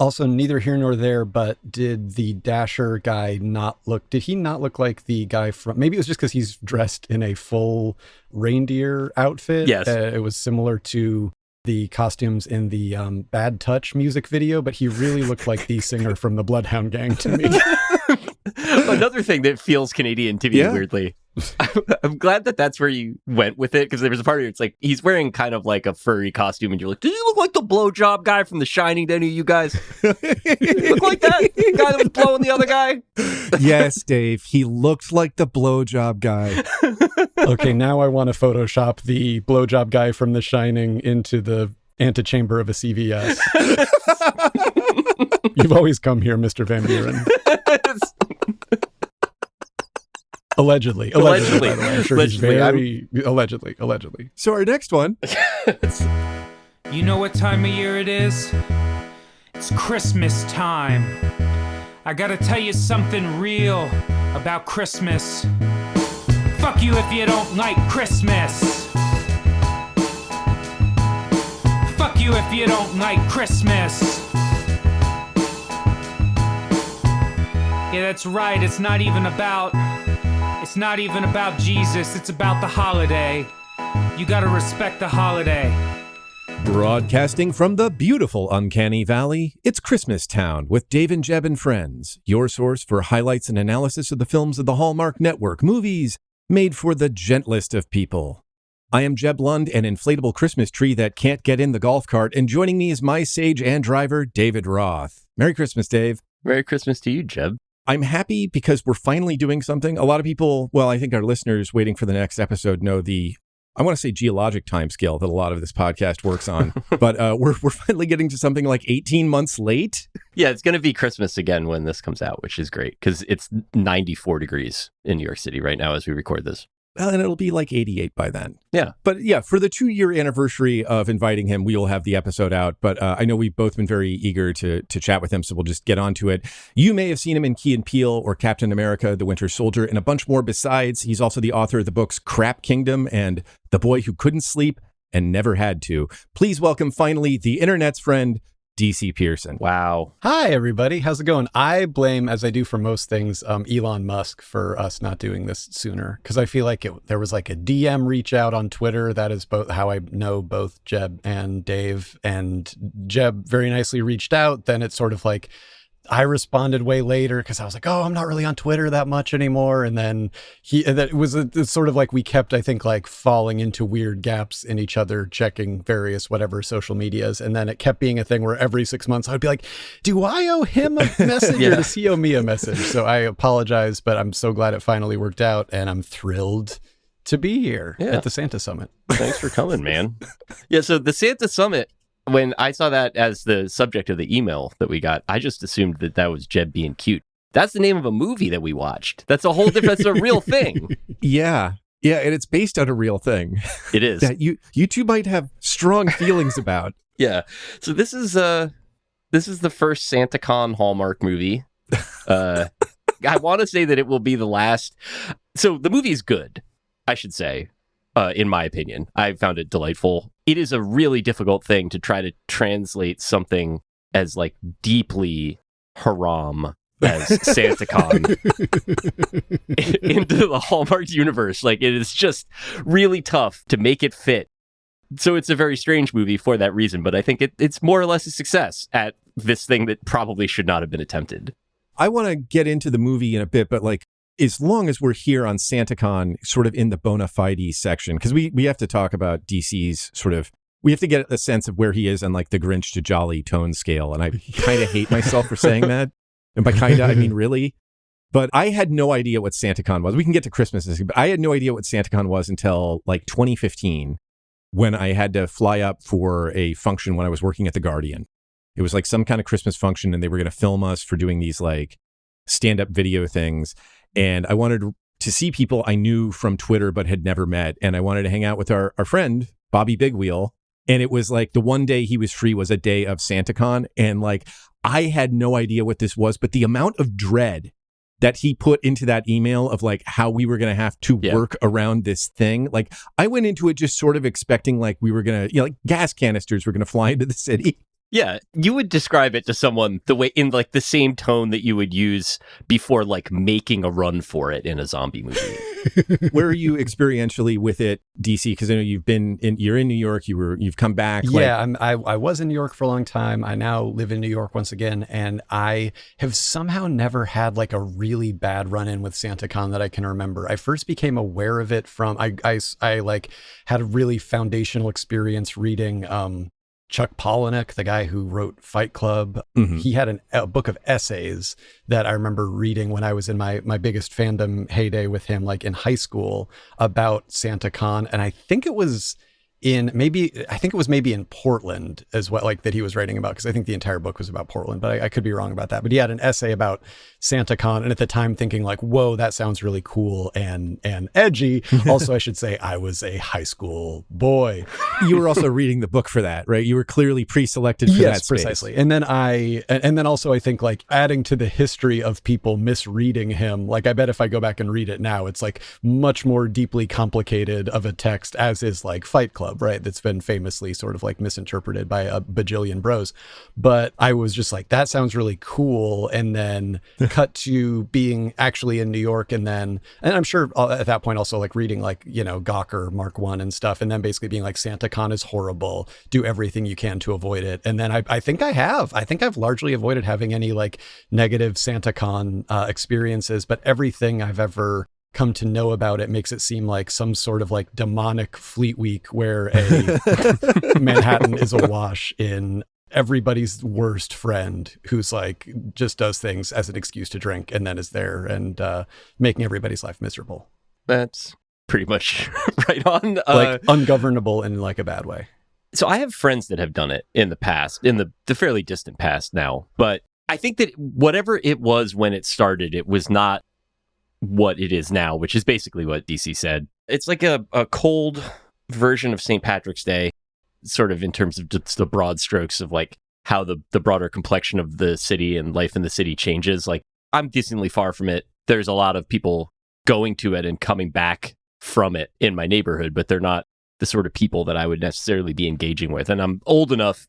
Also, neither here nor there, but did the Dasher guy did he not look like the guy from, maybe it was just because he's dressed in a full reindeer outfit. Yes. It was similar to the costumes in the Bad Touch music video, but he really looked like the singer from the Bloodhound Gang to me. Another thing that feels Canadian to me weirdly. I'm glad that that's where you went with it, because there was a part of it, it's like he's wearing kind of like a furry costume and you're like, does he look like the blowjob guy from The Shining to any of you guys? Look like that guy that was blowing the other guy? Yes, Dave, he looked like the blowjob guy. Okay, now I want to Photoshop the blowjob guy from The Shining into the antechamber of a CVS. You've always come here, Mr. Van Buren. Allegedly. By the way. I'm sure he's allegedly. So our next one. You know what time of year it is? It's Christmas time. I gotta tell you something real about Christmas. Fuck you if you don't like Christmas. Fuck you if you don't like Christmas. Yeah, that's right. It's not even about Jesus. It's about the holiday. You gotta respect the holiday. Broadcasting from the beautiful Uncanny Valley, it's Christmas Town with Dave and Jeb and Friends, your source for highlights and analysis of the films of the Hallmark Network, movies made for the gentlest of people. I am Jeb Lund, an inflatable Christmas tree that can't get in the golf cart, and joining me is my sage and driver, David Roth. Merry Christmas, Dave. Merry Christmas to you, Jeb. I'm happy because we're finally doing something. A lot of people, well, I think our listeners waiting for the next episode know I want to say geologic timescale that a lot of this podcast works on, but we're finally getting to something like 18 months late. Yeah, it's going to be Christmas again when this comes out, which is great because it's 94 degrees in New York City right now as we record this. Well, and it'll be like 88 by then. Yeah. But yeah, for the 2-year anniversary of inviting him, we will have the episode out. But I know we've both been very eager to chat with him, so we'll just get on to it. You may have seen him in Key and Peele or Captain America, The Winter Soldier, and a bunch more besides. He's also the author of the books Crap Kingdom and The Boy Who Couldn't Sleep and Never Had to. Please welcome finally the internet's friend, DC Pearson. Wow. Hi, everybody. How's it going? I blame, as I do for most things, Elon Musk for us not doing this sooner, because I feel like there was like a DM reach out on Twitter. That is both how I know both Jeb and Dave, and Jeb very nicely reached out. Then it's sort of like I responded way later because I was like, oh, I'm not really on Twitter that much anymore. And then it's sort of like we kept, I think, like falling into weird gaps in each other, checking various whatever social medias. And then it kept being a thing where every 6 months I'd be like, do I owe him a message or does he owe me a message? So I apologize, but I'm so glad it finally worked out. And I'm thrilled to be here at the Santa Summit. Thanks for coming, man. Yeah, so the Santa Summit, when I saw that as the subject of the email that we got, I just assumed that was Jeb being cute. That's the name of a movie that we watched. That's a whole different, that's a real thing. Yeah. Yeah, and it's based on a real thing. It is. That you two might have strong feelings about. Yeah. So this is the first Santacon Hallmark movie. I want to say that it will be the last. So the movie is good, I should say. In my opinion, I found it delightful. It is a really difficult thing to try to translate something as like deeply haram as Santacon into the Hallmark universe. Like, it is just really tough to make it fit. So it's a very strange movie for that reason, but I think it's more or less a success at this thing that probably should not have been attempted. I want to get into the movie in a bit, but like, as long as we're here on Santacon, sort of in the bona fide section, because we have to talk about DC's sort of, we have to get a sense of where he is on like the Grinch to Jolly tone scale. And I kind of hate myself for saying that. And by kind of, I mean really. But I had no idea what Santacon was. We can get to Christmas, but I had no idea what Santacon was until like 2015, when I had to fly up for a function when I was working at The Guardian. It was like some kind of Christmas function, and they were going to film us for doing these like stand-up video things. And I wanted to see people I knew from Twitter but had never met. And I wanted to hang out with our friend, Bobby Bigwheel. And it was like the one day he was free was a day of Santacon. And like, I had no idea what this was, but the amount of dread that he put into that email of like how we were going to have to work around this thing. Like, I went into it just sort of expecting like we were going to, like gas canisters were going to fly into the city. Yeah, you would describe it to someone the way in like the same tone that you would use before like making a run for it in a zombie movie. Where are you experientially with it, DC? Because I know you're in New York. You've come back. Yeah, I was in New York for a long time. I now live in New York once again, and I have somehow never had like a really bad run-in with Santacon that I can remember. I first became aware of it from I like had a really foundational experience reading Chuck Palahniuk, the guy who wrote Fight Club. Mm-hmm. He had a book of essays that I remember reading when I was in my biggest fandom heyday with him, like in high school, about Santacon. And I think it was maybe in Portland as well, like that he was writing about, because I think the entire book was about Portland, but I could be wrong about that. But he had an essay about Santacon, and at the time thinking like, whoa, that sounds really cool and edgy. Also, I should say I was a high school boy. You were also reading the book for that, right? You were clearly pre-selected for that Yes, space. precisely. And then also I think like adding to the history of people misreading him, like I bet if I go back and read it now, it's like much more deeply complicated of a text, as is like Fight Club, right? That's been famously sort of like misinterpreted by a bajillion bros. But I was just like, that sounds really cool. And then cut to being actually in New York. And I'm sure at that point also like reading like, Gawker Mark 1 and stuff. And then basically being like, Santacon is horrible. Do everything you can to avoid it. And then I think I've largely avoided having any like negative Santacon experiences, but everything I've ever come to know about it makes it seem like some sort of like demonic Fleet Week where a Manhattan is awash in everybody's worst friend who's like just does things as an excuse to drink and then is there and making everybody's life miserable. That's pretty much right on. Like ungovernable in like a bad way. So I have friends that have done it in the past, in the fairly distant past now, but I think that whatever it was when it started, it was not what it is now, which is basically what DC said. It's like a cold version of St. Patrick's Day, sort of in terms of just the broad strokes of like how the broader complexion of the city and life in the city changes. Like I'm decently far from it. There's a lot of people going to it and coming back from it in my neighborhood, but they're not the sort of people that I would necessarily be engaging with. And I'm old enough,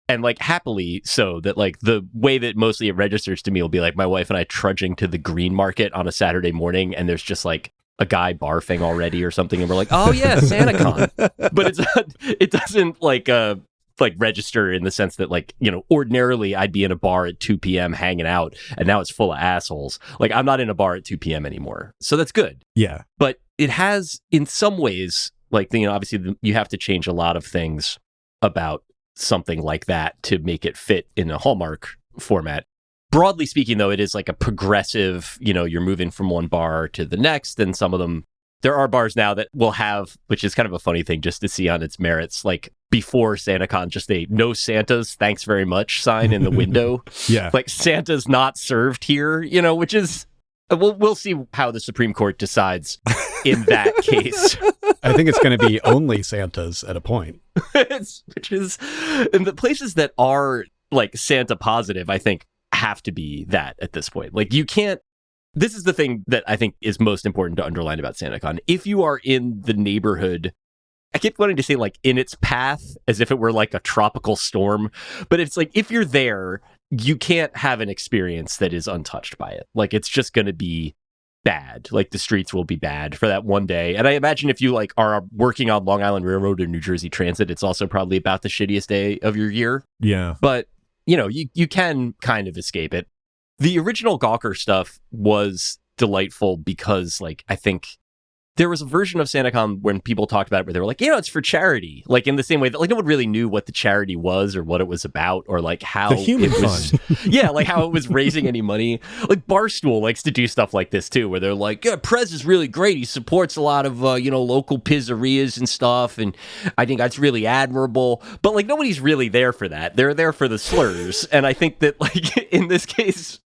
and like happily so, that like the way that mostly it registers to me will be like my wife and I trudging to the Green Market on a Saturday morning, and there's just like a guy barfing already or something, and we're like, oh yeah, Santacon. But it doesn't like register in the sense that like, ordinarily I'd be in a bar at 2 p.m. hanging out, and now it's full of assholes. Like I'm not in a bar at 2 p.m. anymore. So that's good. Yeah. But it has in some ways, like, obviously you have to change a lot of things about something like that to make it fit in a Hallmark format. Broadly speaking, though, it is like a progressive, you're moving from one bar to the next. And some of them, there are bars now that will have, which is kind of a funny thing just to see on its merits, like before Santacon, just a no Santas, thanks very much sign in the window. Yeah. Like Santa's not served here, which is, we'll see how the Supreme Court decides in that case. I think it's going to be only Santas at a point. Which is, and the places that are like Santa positive, I think, have to be that at this point. Like you can't, this is the thing that I think is most important to underline about Santacon. If you are in the neighborhood, I keep wanting to say like in its path as if it were like a tropical storm, but it's like if you're there, you can't have an experience that is untouched by it. Like it's just going to be bad. Like the streets will be bad for that one day. And I imagine if you like are working on Long Island Railroad or New Jersey Transit, it's also probably about the shittiest day of your year. Yeah. But you can kind of escape it. The original Gawker stuff was delightful because like I think there was a version of Santacon when people talked about it where they were like, it's for charity. Like in the same way that like no one really knew what the charity was or what it was about or like how the human it was. fund. Yeah, like how it was raising any money. Like Barstool likes to do stuff like this too, where they're like, yeah, Prez is really great. He supports a lot of, local pizzerias and stuff. And I think that's really admirable. But like nobody's really there for that. They're there for the slurs. And I think that like in this case,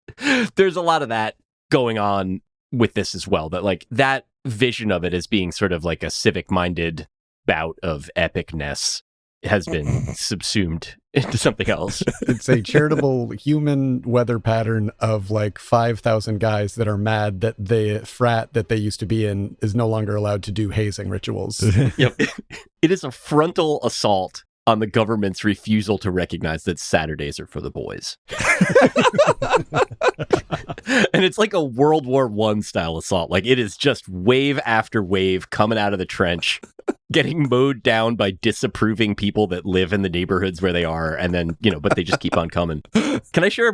there's a lot of that going on with this as well. That like that vision of it as being sort of like a civic-minded bout of epicness has been subsumed into something else. It's a charitable human weather pattern of like 5,000 guys that are mad that the frat that they used to be in is no longer allowed to do hazing rituals. Yep. It is a frontal assault on the government's refusal to recognize that Saturdays are for the boys. And it's like a World War I style assault. Like, it is just wave after wave coming out of the trench, getting mowed down by disapproving people that live in the neighborhoods where they are. And then, but they just keep on coming. Can I share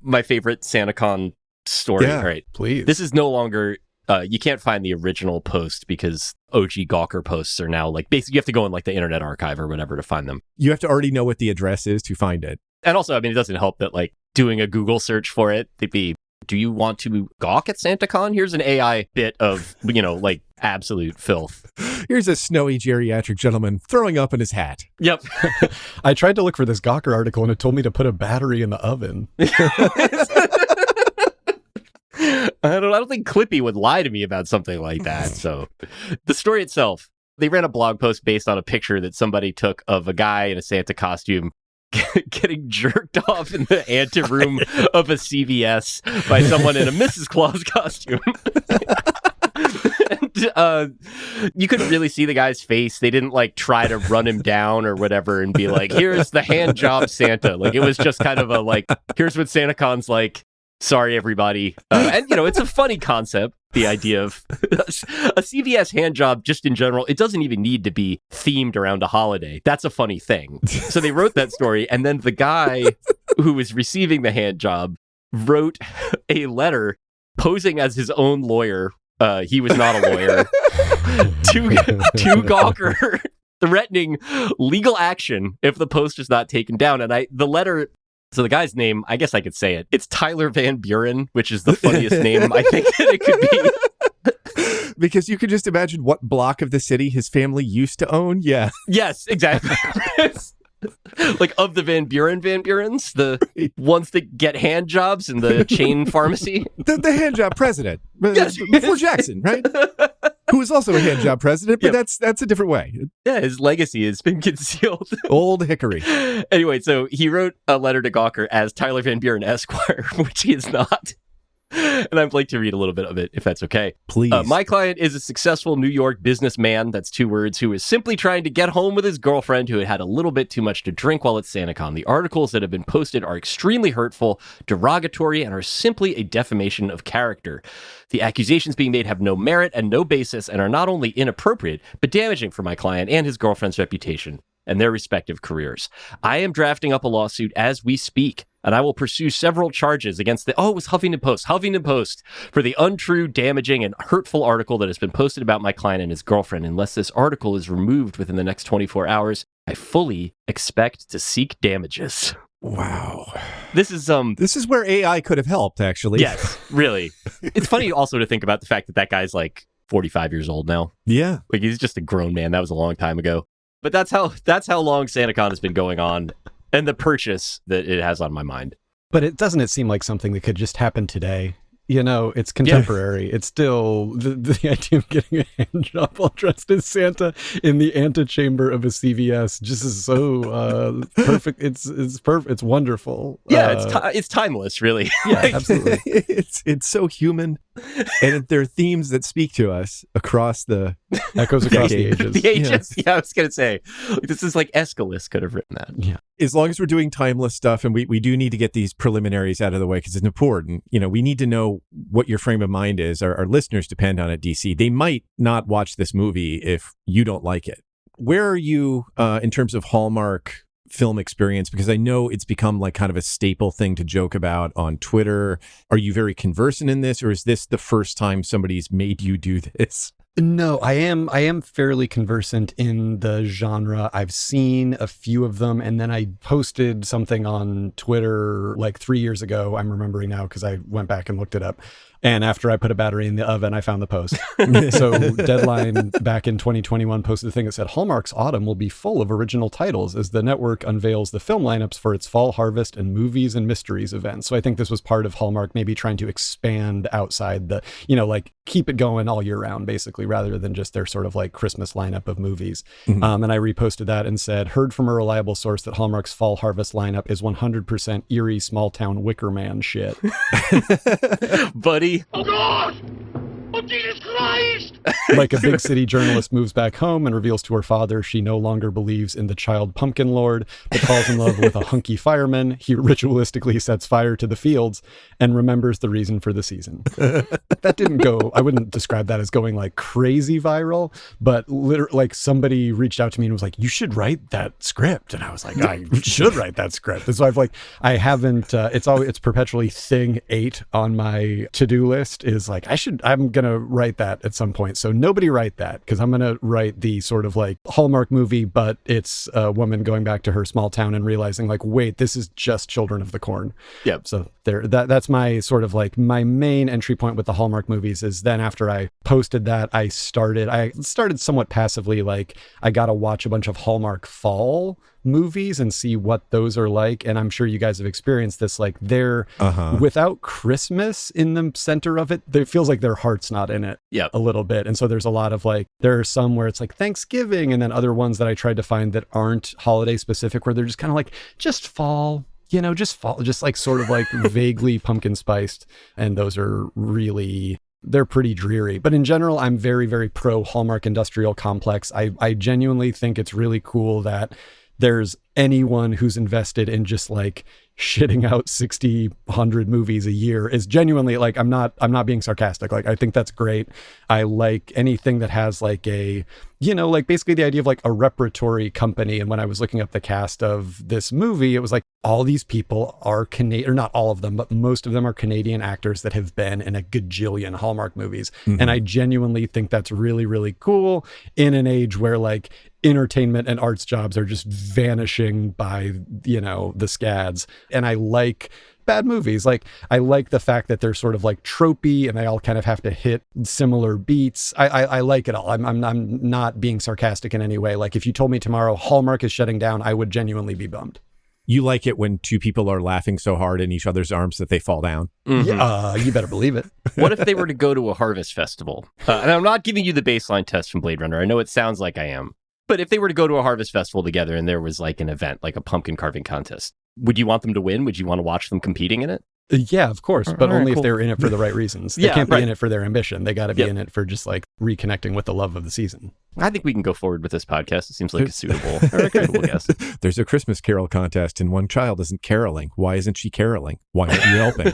my favorite Santacon story? Yeah, all right, please. This is no longer, you can't find the original post because OG Gawker posts are now like, basically you have to go in like the Internet Archive or whatever to find them. You have to already know what the address is to find it. And also, I mean, it doesn't help that like doing a Google search for it, they'd be, do you want to gawk at Santacon? Here's an AI bit of, like absolute filth. Here's a snowy geriatric gentleman throwing up in his hat. Yep. I tried to look for this Gawker article and it told me to put a battery in the oven. I don't think Clippy would lie to me about something like that. So the story itself, they ran a blog post based on a picture that somebody took of a guy in a Santa costume getting jerked off in the anteroom of a CVS by someone in a Mrs. Claus costume. And, you couldn't really see the guy's face. They didn't like try to run him down or whatever and be like, here's the hand job Santa. Like, it was just kind of a like, here's what Santacon's like. Sorry, everybody. And, it's a funny concept, the idea of a CVS hand job just in general. It doesn't even need to be themed around a holiday. That's a funny thing. So they wrote that story. And then the guy who was receiving the hand job wrote a letter posing as his own lawyer. He was not a lawyer. to Gawker, threatening legal action if the post is not taken down. And the letter... So the guy's name, I guess I could say it. It's Tyler Van Buren, which is the funniest name I think that it could be. Because you could just imagine what block of the city his family used to own. Yeah. Yes, exactly. Like, of the Van Burens, the ones that get hand jobs in the chain pharmacy. The hand job president. Yes. Before Jackson, right? Who was also a hand job president, but Yep. that's a different way. Yeah, his legacy has been concealed. Old Hickory. Anyway, so he wrote a letter to Gawker as Tyler Van Buren Esquire, which he is not. And I'd like to read a little bit of it, if that's okay. Please. My client is a successful New York businessman, that's 2 words, who is simply trying to get home with his girlfriend who had had a little bit too much to drink while at Santacon. The articles that have been posted are extremely hurtful, derogatory, and are simply a defamation of character. The accusations being made have no merit and no basis and are not only inappropriate, but damaging for my client and his girlfriend's reputation and their respective careers. I am drafting up a lawsuit as we speak, and I will pursue several charges against it was Huffington Post, for the untrue, damaging, and hurtful article that has been posted about my client and his girlfriend. Unless this article is removed within the next 24 hours, I fully expect to seek damages. Wow. This is where AI could have helped, actually. Yes, really. It's funny also to think about the fact that guy's like 45 years old now. Yeah. Like, he's just a grown man. That was a long time ago. But that's how long Santacon has been going on, and the purchase that it has on my mind. But it doesn't seem like something that could just happen today. It's contemporary. Yeah. It's still the idea of getting a hand job while dressed as Santa in the antechamber of a CVS just is so perfect. It's perfect. It's wonderful. Yeah, it's timeless, really. Yeah, absolutely. It's so human, and there are themes that speak to us across the echoes across the ages. The ages. Yeah, I was gonna say this is like Aeschylus could have written that. Yeah. As long as we're doing timeless stuff, and we do need to get these preliminaries out of the way because it's important. We need to know what your frame of mind is. Our listeners depend on it, DC. They might not watch this movie if you don't like it. Where are you in terms of Hallmark film experience? Because I know it's become like kind of a staple thing to joke about on Twitter. Are you very conversant in this, or is this the first time somebody's made you do this? No, I am fairly conversant in the genre. I've seen a few of them, and then I posted something on Twitter like 3 years ago. I'm remembering now because I went back and looked it up. And after I put a battery in the oven, I found the post. So Deadline back in 2021 posted a thing that said, Hallmark's autumn will be full of original titles as the network unveils the film lineups for its fall harvest and movies and mysteries events. So I think this was part of Hallmark maybe trying to expand outside the, like keep it going all year round, basically, rather than just their sort of like Christmas lineup of movies. Mm-hmm. And I reposted that and said, heard from a reliable source that Hallmark's fall harvest lineup is 100% eerie small town Wicker Man shit. Buddy. Oh God! Oh Jesus Christ! Like a big city journalist moves back home and reveals to her father she no longer believes in the child pumpkin lord, but falls in love with a hunky fireman. He ritualistically sets fire to the fields and remembers the reason for the season. That didn't go, I wouldn't describe that as going like crazy viral, but literally like somebody reached out to me and was like, you should write that script. And I was like, I should write that script. And so I haven't, it's perpetually thing 8 on my to-do list is like, I'm going to write that at some point. So nobody write that, because I'm going to write the sort of like Hallmark movie, but it's a woman going back to her small town and realizing like, wait, this is just Children of the Corn. Yep. So that's my sort of like my main entry point with the Hallmark movies is then after I posted that, I started somewhat passively, like I got to watch a bunch of Hallmark fall movies and see what those are like. And I'm sure you guys have experienced this, like they're without Christmas in the center of it, it feels like their heart's not in it a little bit. And so there's a lot of like, there are some where it's like Thanksgiving, and then other ones that I tried to find that aren't holiday specific, where they're just kind of like, just fall, just fall, just like sort of like vaguely pumpkin spiced. And those are really, they're pretty dreary. But in general, I'm very, very pro Hallmark industrial complex. I genuinely think it's really cool that there's anyone who's invested in just like shitting out 60, 100 movies a year is genuinely like, I'm not being sarcastic. Like, I think that's great. I like anything that has like a, like basically the idea of like a repertory company. And when I was looking up the cast of this movie, it was like all these people are Canadian, or not all of them, but most of them are Canadian actors that have been in a gajillion Hallmark movies. Mm-hmm. And I genuinely think that's really, really cool in an age where like entertainment and arts jobs are just vanishing by, the scads. And I like bad movies. Like, I like the fact that they're sort of like tropey and they all kind of have to hit similar beats. I like it all. I'm not being sarcastic in any way. Like, if you told me tomorrow Hallmark is shutting down, I would genuinely be bummed. You like it when two people are laughing so hard in each other's arms that they fall down? Mm-hmm. Yeah, you better believe it. What if they were to go to a harvest festival? And I'm not giving you the baseline test from Blade Runner. I know it sounds like I am. But if they were to go to a harvest festival together and there was like an event, like a pumpkin carving contest, would you want them to win? Would you want to watch them competing in it? Yeah, of course, but only if they're in it for the right reasons. They can't be in it for their ambition. They got to be in it for just like reconnecting with the love of the season. I think we can go forward with this podcast. It seems like a suitable or a cool guest. There's a Christmas carol contest and one child isn't caroling. Why isn't she caroling? Why aren't you helping?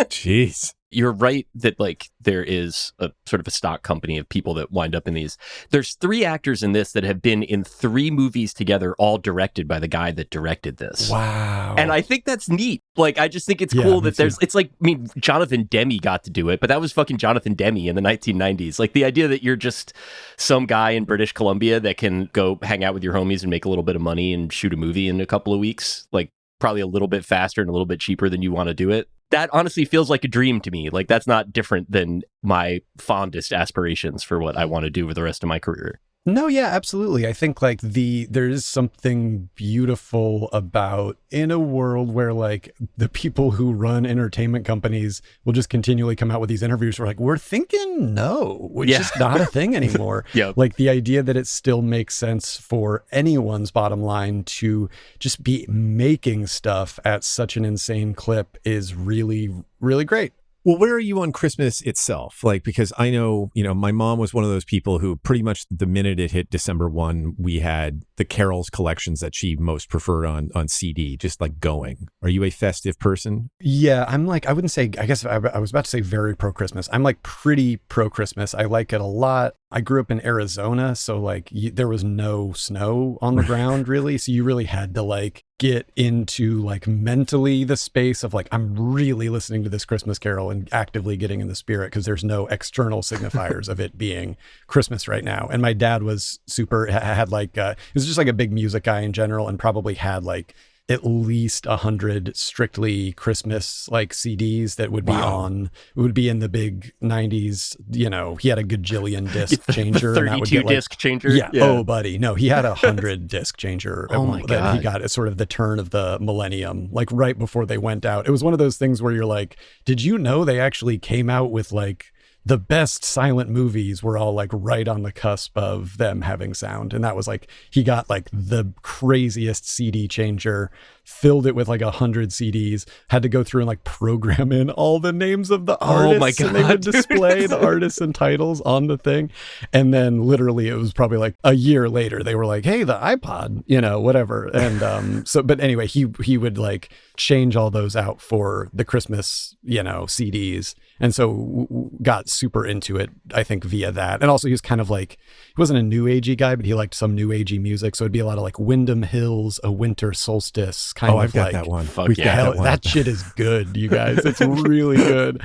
Jeez. You're right that like there is a sort of a stock company of people that wind up in these. There's 3 actors in this that have been in 3 movies together, all directed by the guy that directed this. Wow. And I think that's neat. Like, I just think it's cool that it's like, I mean, Jonathan Demme got to do it, but that was fucking Jonathan Demme in the 1990s. Like, the idea that you're just some guy in British Columbia that can go hang out with your homies and make a little bit of money and shoot a movie in a couple of weeks, like probably a little bit faster and a little bit cheaper than you want to do it. That honestly feels like a dream to me. Like, that's not different than my fondest aspirations for what I want to do for the rest of my career. No, yeah, absolutely. I think like there is something beautiful about in a world where like the people who run entertainment companies will just continually come out with these interviews where like, we're thinking no, it's just not a thing anymore. Like the idea that it still makes sense for anyone's bottom line to just be making stuff at such an insane clip is really, really great. Well, where are you on Christmas itself? Like, because I know, my mom was one of those people who pretty much the minute it hit December 1, we had the carols collections that she most preferred on CD, just like going. Are you a festive person? Yeah, I'm like, I wouldn't say, I guess I was about to say very pro-Christmas. I'm like pretty pro-Christmas. I like it a lot. I grew up in Arizona, so like there was no snow on the ground really. So you really had to like get into like mentally the space of like, I'm really listening to this Christmas carol and actively getting in the spirit because there's no external signifiers of it being Christmas right now. And my dad was had like, he was just like a big music guy in general and probably had like at least 100 strictly Christmas like CDs that would be would be in the big 90s. He had a gajillion disc changer. 32 disc changer. Yeah. Oh, buddy. No, he had 100 disc changer. Oh my God. That he got at sort of the turn of the millennium, like right before they went out. It was one of those things where you're like, did you know they actually came out with like the best silent movies were all like right on the cusp of them having sound. And that was like, he got like the craziest CD changer filled it with like 100 CDs, had to go through and like program in all the names of the artists. Oh my God, and they would dude. display the artists and titles on the thing. And then literally it was probably like a year later, they were like, hey, the iPod, whatever. And but anyway, he would like change all those out for the Christmas, CDs. And so got super into it, I think, via that. And also he was kind of like, he wasn't a new agey guy, but he liked some new agey music. So it'd be a lot of like Wyndham Hills, A Winter Solstice kind of. I've got like, that one. Fuck We've yeah. got hell, that one. that shit is good, you guys. It's really good.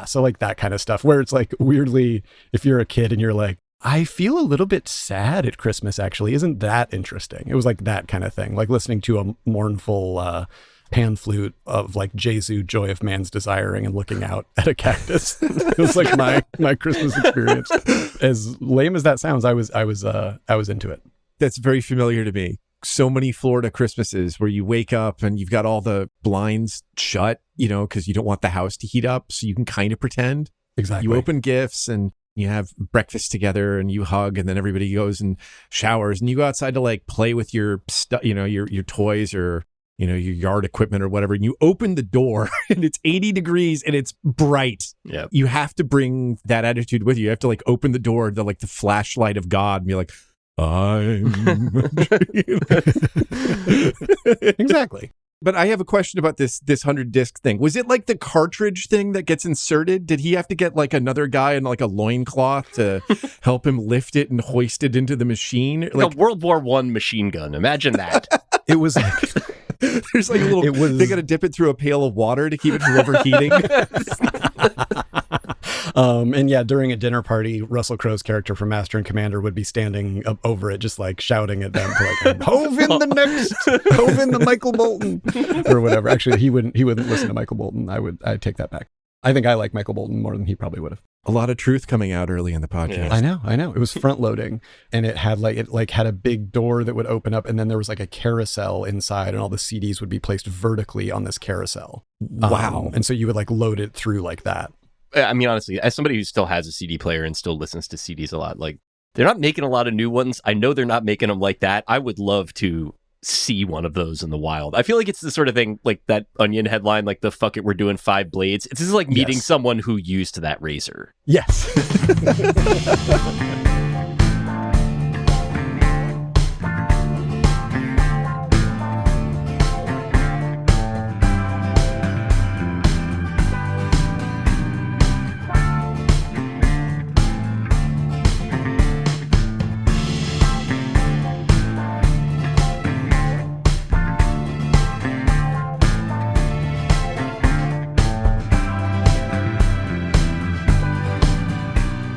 So like that kind of stuff where it's like weirdly, if you're a kid and you're like, I feel a little bit sad at Christmas, actually. Isn't that interesting? It was like that kind of thing, like listening to a mournful pan flute of like Jesu, Joy of Man's Desiring, and looking out at a cactus. It was like my Christmas experience. As lame as that sounds, I was into it. That's very familiar to me. So many Florida Christmases where you wake up and you've got all the blinds shut, because you don't want the house to heat up. So you can kind of pretend. Exactly. You open gifts and you have breakfast together and you hug, and then everybody goes and showers, and you go outside to like play with your stuff, your toys or your yard equipment or whatever. And you open the door and it's 80 degrees and it's bright. Yeah. You have to bring that attitude with you. You have to like open the door, the flashlight of God, and be like, Exactly. But I have a question about this 100 disc thing. Was it like the cartridge thing that gets inserted? Did he have to get like another guy in like a loincloth to help him lift it and hoist it into the machine? Like a World War I machine gun. Imagine that. It was like, there's like a little, they got to dip it through a pail of water to keep it from overheating. And yeah, during a dinner party, Russell Crowe's character from Master and Commander would be standing up over it, just like shouting at them to like, hove in the Michael Bolton or whatever. Actually, he wouldn't listen to Michael Bolton. I'd take that back. I think I like Michael Bolton more than he probably would have. A lot of truth coming out early in the podcast. Yeah. I know. It was front loading, and it had had a big door that would open up, and then there was like a carousel inside, and all the CDs would be placed vertically on this carousel. Wow. And so you would like load it through like that. I mean, honestly, as somebody who still has a CD player and still listens to CDs a lot, like they're not making a lot of new ones. I know they're not making them like that. I would love to see one of those in the wild. I feel like it's the sort of thing like that Onion headline, like the fuck it, we're doing 5 blades. This is like meeting someone who used that razor. Yes.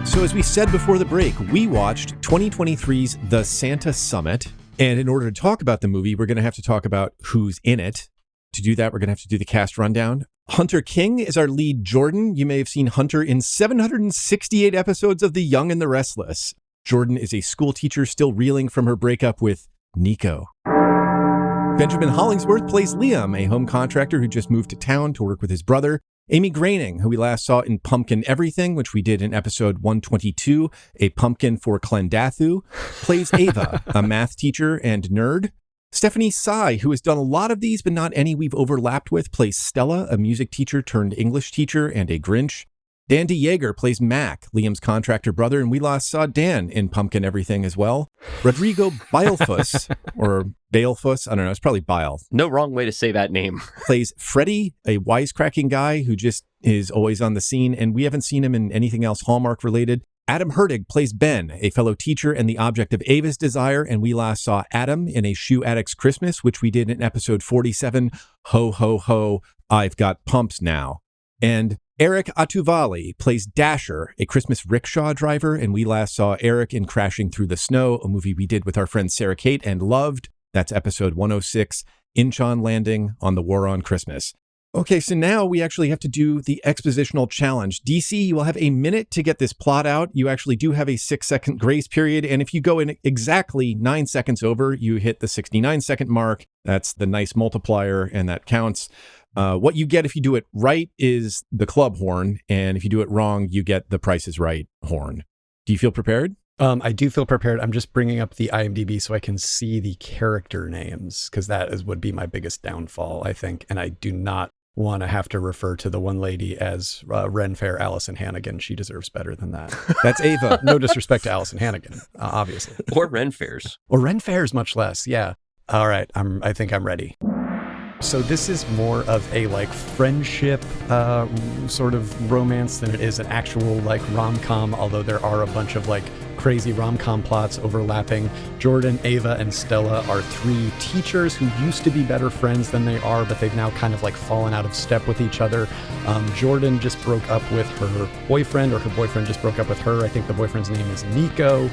So as we said before the break, we watched 2023's The Santa Summit. And in order to talk about the movie, we're going to have to talk about who's in it. To do that, we're going to have to do the cast rundown. Hunter King is our lead Jordan. You may have seen Hunter in 768 episodes of The Young and the Restless. Jordan is a school teacher still reeling from her breakup with Nico. Benjamin Hollingsworth plays Liam, a home contractor who just moved to town to work with his brother. Amy Groening, who we last saw in Pumpkin Everything, which we did in episode 122, A Pumpkin for Clendathu, plays Ava, a math teacher and nerd. Stephanie Tsai, who has done a lot of these but not any we've overlapped with, plays Stella, a music teacher turned English teacher and a Grinch. Dan DeYeager plays Mac, Liam's contractor brother, and we last saw Dan in Pumpkin Everything as well. Rodrigo Bailfus, or Bailfus, I don't know, it's probably Bile. No wrong way to say that name. Plays Freddie, a wisecracking guy who just is always on the scene, and we haven't seen him in anything else Hallmark related. Adam Hertig plays Ben, a fellow teacher and the object of Ava's desire, and we last saw Adam in A Shoe Addict's Christmas, which we did in episode 47, Ho, Ho, Ho, I've Got Pumps Now. And Eric Atuvali plays Dasher, a Christmas rickshaw driver, and we last saw Eric in Crashing Through the Snow, a movie we did with our friend Sarah Kate and loved. That's episode 106, Incheon Landing on the War on Christmas. Okay, so now we actually have to do the expositional challenge. DC, you will have a minute to get this plot out. You actually do have a 6-second grace period, and if you go in exactly 9 seconds over, you hit the 69-second mark. That's the nice multiplier, and that counts. What you get if you do it right is the club horn, and if you do it wrong, you get the Price is Right horn. Do you feel prepared? I do feel prepared. I'm just bringing up the IMDb so I can see the character names, because would be my biggest downfall, I think. And I do not want to have to refer to the one lady as Ren Fair Allison Hannigan. She deserves better than that. That's Ava. No disrespect to Allison Hannigan, obviously. Or Ren Fairs. Or Ren Fairs, much less. Yeah. All right. I think I'm ready. So this is more of a like friendship sort of romance than it is an actual like rom-com, although there are a bunch of like crazy rom-com plots overlapping. Jordan, Ava, and Stella are 3 teachers who used to be better friends than they are, but they've now kind of like fallen out of step with each other. Jordan just broke up with her boyfriend, or her boyfriend just broke up with her. I think the boyfriend's name is Nico.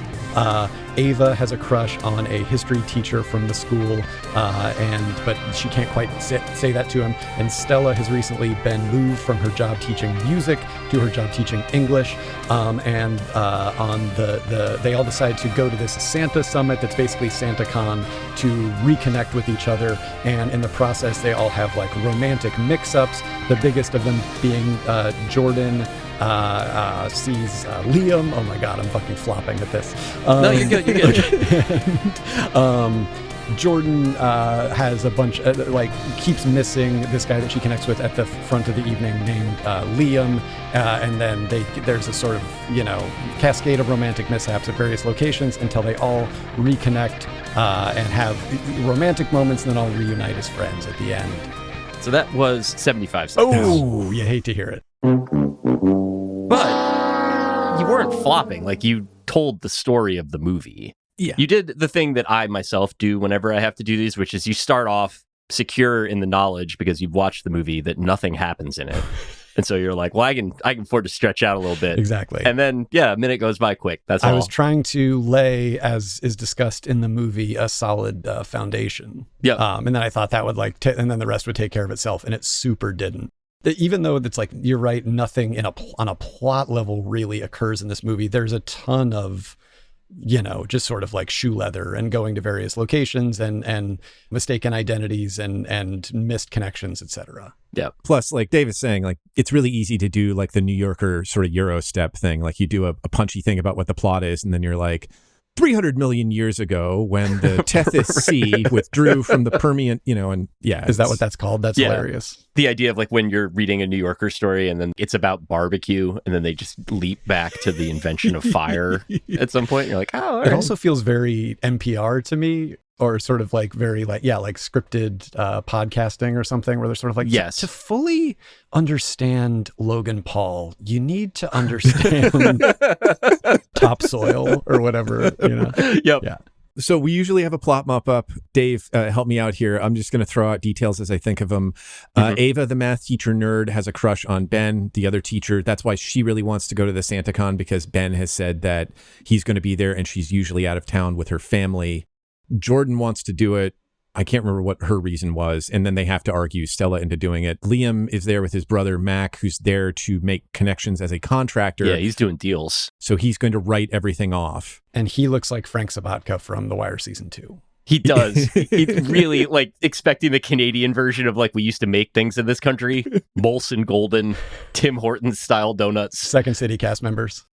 Ava has a crush on a history teacher from the school, but she can't quite say that to him. And Stella has recently been moved from her job teaching music to her job teaching English. They all decide to go to this Santa summit that's basically Santacon to reconnect with each other. And in the process, they all have like romantic mix-ups. The biggest of them being Jordan sees Liam. Oh my God, I'm fucking flopping at this. No, you're good. You're good. And, Jordan has a bunch, keeps missing this guy that she connects with at the front of the evening named Liam. And then there's a sort of, cascade of romantic mishaps at various locations until they all reconnect and have romantic moments, and then all reunite as friends at the end. So that was 75 seconds. Oh, you hate to hear it. But you weren't flopping. Like, you told the story of the movie. Yeah. You did the thing that I myself do whenever I have to do these, which is you start off secure in the knowledge because you've watched the movie that nothing happens in it. And so you're like, well, I can afford to stretch out a little bit. Exactly. And then, a minute goes by quick. That's all. I was trying to lay, as is discussed in the movie, a solid foundation. Yeah. And then I thought that would and then the rest would take care of itself. And it super didn't. Even though it's like, you're right, nothing on a plot level really occurs in this movie. There's a ton of, just sort of like shoe leather and going to various locations and mistaken identities and missed connections, etc. Yeah. Plus, like Dave is saying, like, it's really easy to do like the New Yorker sort of Euro step thing. Like, you do a punchy thing about what the plot is, and then you're like, 300 million years ago when the Tethys Sea withdrew from the Permian, and Is that what that's called? That's hilarious. The idea of like when you're reading a New Yorker story and then it's about barbecue and then they just leap back to the invention of fire at some point. And you're like, oh, all right. It also feels very NPR to me, or sort of like very like scripted podcasting or something, where they're sort of like, yes, to fully understand Logan Paul, you need to understand topsoil or whatever, Yep. Yeah. So we usually have a plot mop-up. Dave, help me out here. I'm just going to throw out details as I think of them. Ava, the math teacher nerd, has a crush on Ben, the other teacher. That's why she really wants to go to the Santacon, because Ben has said that he's going to be there and she's usually out of town with her family. Jordan wants to do it. I can't remember what her reason was. And then they have to argue Stella into doing it. Liam is there with his brother, Mac, who's there to make connections as a contractor. Yeah, he's doing deals. So he's going to write everything off. And he looks like Frank Sabatka from The Wire Season 2. He does. He's really like expecting the Canadian version of like we used to make things in this country. Molson Golden, Tim Hortons style donuts. Second City cast members.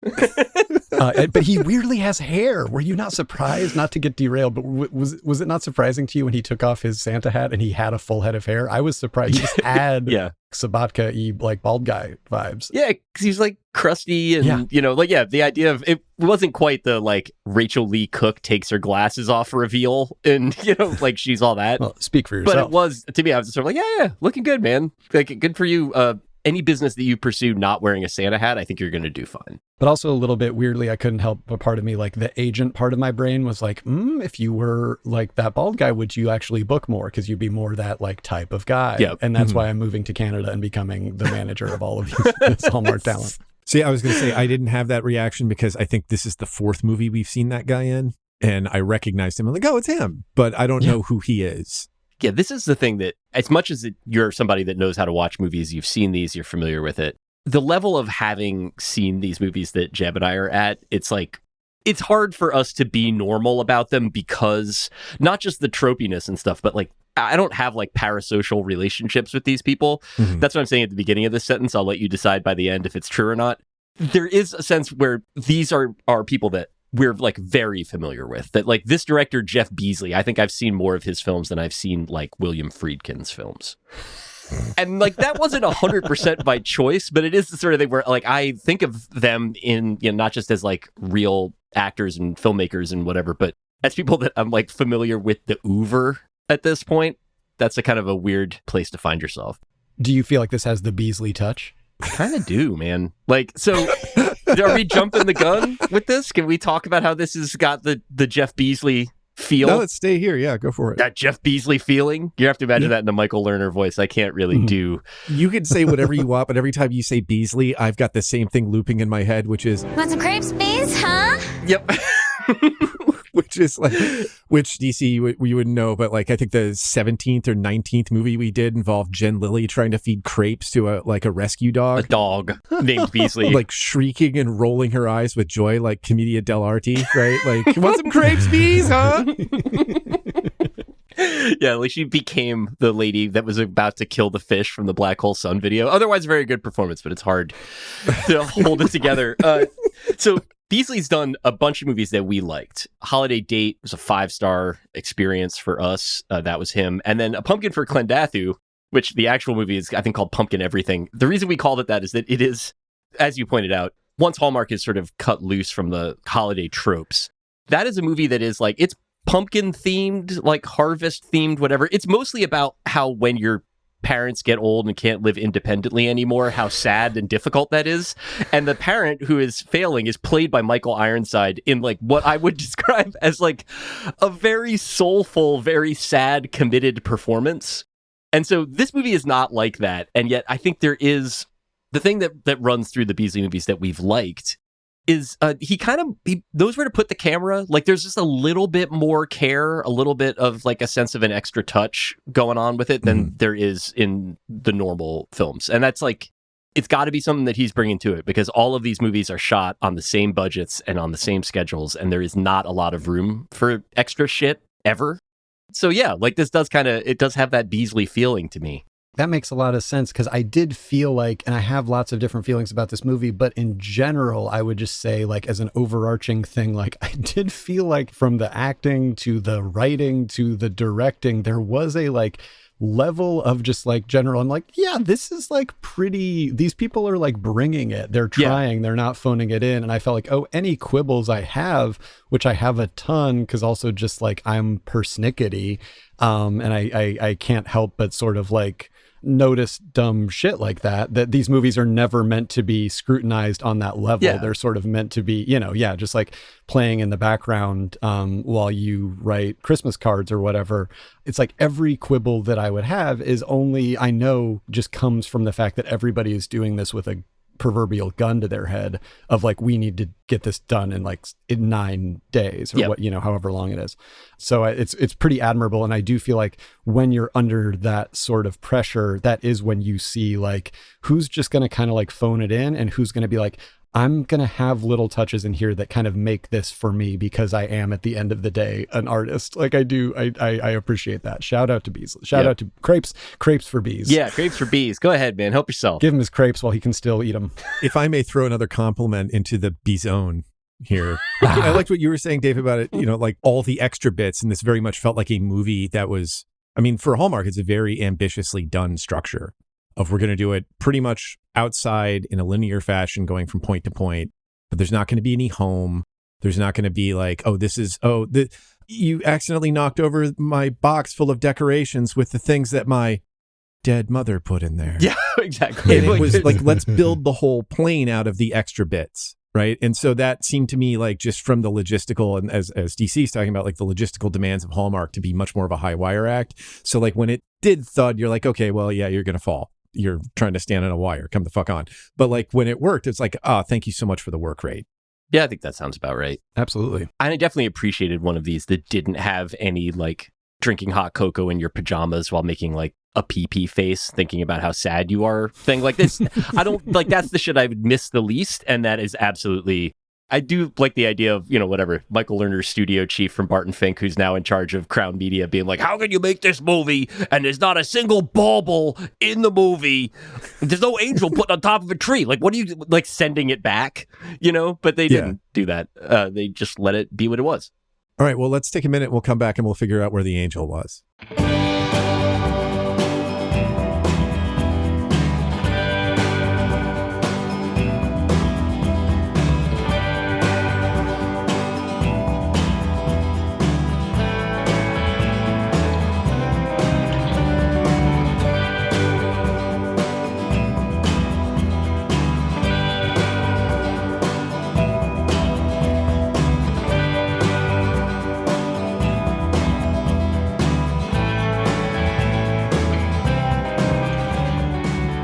But he weirdly has hair. Were you not surprised, not to get derailed, but was it not surprising to you when he took off his Santa hat and he had a full head of hair? I was surprised. He just had Sabatka-y, like, bald guy vibes. Yeah, because he's like crusty and, the idea of it wasn't quite the like Rachel Lee Cook takes her glasses off reveal and, like she's all that. Well, speak for yourself. But it was, to me, I was just sort of like, yeah, looking good, man. Like, good for you. Any business that you pursue not wearing a Santa hat, I think you're going to do fine. But also a little bit weirdly, I couldn't help but part of me, like the agent part of my brain was like, if you were like that bald guy, would you actually book more? Because you'd be more that like type of guy. Yep. And that's why I'm moving to Canada and becoming the manager of all of this Hallmark talent. See, I was going to say I didn't have that reaction because I think this is the 4th movie we've seen that guy in. And I recognized him. I'm like, oh, it's him. But I don't know who he is. Yeah, this is the thing that as much as you're somebody that knows how to watch movies, you've seen these, you're familiar with it. The level of having seen these movies that Jeb and I are at, it's like, it's hard for us to be normal about them because not just the tropiness and stuff, but like, I don't have like parasocial relationships with these people. Mm-hmm. That's what I'm saying at the beginning of this sentence. I'll let you decide by the end if it's true or not. There is a sense where these are people that we're like very familiar with. That like this director, Jeff Beesley, I think I've seen more of his films than I've seen like William Friedkin's films. And like that wasn't 100% by choice, but it is the sort of thing where like I think of them in, you know, not just as like real actors and filmmakers and whatever, but as people that I'm like familiar with the oeuvre at this point. That's a kind of a weird place to find yourself. Do you feel like this has the Beesley touch? I kind of do, man. Like, so are we jumping the gun with this? Can we talk about how this has got the Jeff Beesley feel? No, let's stay here. Yeah, go for it. That Jeff Beesley feeling? You have to imagine that in a Michael Lerner voice. I can't really do. You can say whatever you want, but every time you say Beesley, I've got the same thing looping in my head, which is... Want some crepes, Bees, huh? Yep. Which is like, which DC we would know, but like I think the 17th or 19th movie we did involved Jen Lilly trying to feed crepes to a rescue dog. A dog named Beesley. Like shrieking and rolling her eyes with joy like Commedia dell'arte, right? Like, want some crepes, Bees, huh? Yeah, like she became the lady that was about to kill the fish from the Black Hole Sun video. Otherwise, very good performance, but it's hard to hold it together. So Beasley's done a bunch of movies that we liked. Holiday Date was a 5-star experience for us. That was him. And then A Pumpkin for Clendathu, which the actual movie is, I think, called Pumpkin Everything. The reason we called it that is that it is, as you pointed out, once Hallmark is sort of cut loose from the holiday tropes, that is a movie that is like, it's pumpkin themed, like harvest themed, whatever. It's mostly about how when your parents get old and can't live independently anymore, how sad and difficult that is. And the parent who is failing is played by Michael Ironside in like what I would describe as like a very soulful, very sad, committed performance. And so this movie is not like that. And yet I think there is the thing that runs through the Beasley movies that we've liked is he knows where to put the camera. Like there's just a little bit more care, a little bit of like a sense of an extra touch going on with it than there is in the normal films. And that's like, it's got to be something that he's bringing to it because all of these movies are shot on the same budgets and on the same schedules. And there is not a lot of room for extra shit ever. So yeah, like this does it does have that Beasley feeling to me. That makes a lot of sense because I did feel like, and I have lots of different feelings about this movie, but in general, I would just say like as an overarching thing, like I did feel like from the acting to the writing to the directing, there was a like level of just like general, I'm like, yeah, this is like pretty, these people are like bringing it. They're trying, they're not phoning it in. And I felt like, oh, any quibbles I have, which I have a ton, because also just like I'm persnickety, and I can't help but sort of like notice dumb shit like that these movies are never meant to be scrutinized on that level. They're sort of meant to be, just like playing in the background while you write Christmas cards or whatever. It's like every quibble that I would have is only, I know, just comes from the fact that everybody is doing this with a proverbial gun to their head of like, we need to get this done in 9 days or however long it is. So it's pretty admirable. And I do feel like when you're under that sort of pressure, that is when you see like who's just going to kind of like phone it in and who's going to be like, I'm going to have little touches in here that kind of make this for me because I am at the end of the day an artist. Like I do, I appreciate that. Shout out to Beasley. Shout out to Crepes for Bees. Yeah, Crepes for Bees. Go ahead, man. Help yourself. Give him his crepes while he can still eat them. If I may throw another compliment into the Beezone here. I liked what you were saying, Dave, about it, like all the extra bits. And this very much felt like a movie that was, I mean, for Hallmark, it's a very ambitiously done structure of we're going to do it pretty much outside in a linear fashion going from point to point, but there's not going to be any home. There's not going to be like, you accidentally knocked over my box full of decorations with the things that my dead mother put in there. Yeah, exactly. And it was like, let's build the whole plane out of the extra bits. Right. And so that seemed to me like just from the logistical and as DC's talking about like the logistical demands of Hallmark to be much more of a high wire act. So like when it did thud, you're like, okay, well, yeah, you're going to fall. You're trying to stand on a wire. Come the fuck on. But like when it worked, it's like, thank you so much for the work rate. Yeah, I think that sounds about right. Absolutely. I definitely appreciated one of these that didn't have any like drinking hot cocoa in your pajamas while making like a pee face thinking about how sad you are thing like this. I don't like, that's the shit I would miss the least. And that is absolutely, I do like the idea of, whatever, Michael Lerner's studio chief from Barton Fink, who's now in charge of Crown Media, being like, how can you make this movie and there's not a single bauble in the movie? There's no angel put on top of a tree. Like, what are you, like, sending it back? But they didn't do that. They just let it be what it was. All right, well, let's take a minute. We'll come back and we'll figure out where the angel was.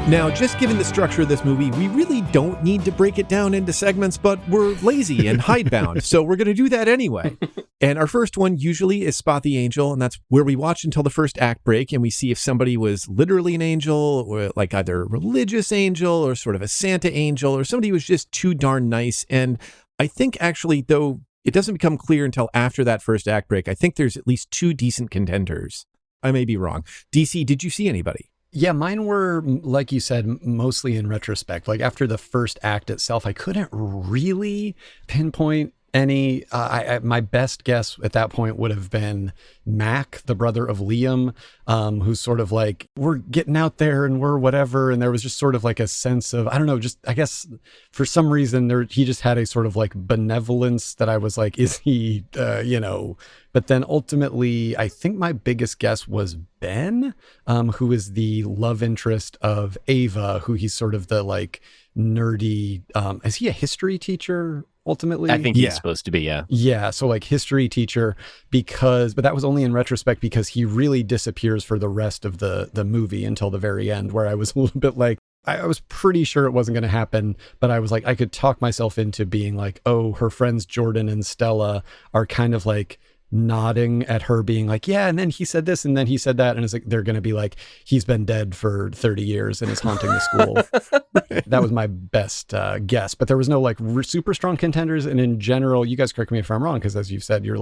Now, just given the structure of this movie, we really don't need to break it down into segments, but we're lazy and hidebound, so we're going to do that anyway. And our first one usually is Spot the Angel, and that's where we watch until the first act break, and we see if somebody was literally an angel, or like either a religious angel, or sort of a Santa angel, or somebody who was just too darn nice. And I think actually, though, it doesn't become clear until after that first act break. I think there's at least 2 decent contenders. I may be wrong. DC, did you see anybody? Yeah, mine were, like you said, mostly in retrospect. Like after the first act itself, I couldn't really pinpoint any. My best guess at that point would have been Mac, the brother of Liam, who's sort of like, we're getting out there and we're whatever. And there was just sort of like a sense of, I don't know, just I guess for some reason he just had a sort of like benevolence that I was like, is he, But then ultimately, I think my biggest guess was Ben, who is the love interest of Ava, who he's sort of the like nerdy, is he a history teacher ultimately? I think he's supposed to be, yeah. Yeah, so like history teacher, but that was only in retrospect because he really disappears for the rest of the movie until the very end, where I was a little bit like, I was pretty sure it wasn't going to happen, but I was like, I could talk myself into being like, oh, her friends Jordan and Stella are kind of like nodding at her being like, yeah, and then he said this and then he said that, and it's like they're going to be like, he's been dead for 30 years and is haunting the school. That was my best guess, but there was no like super strong contenders. And in general, you guys correct me if I'm wrong, because as you've said, you're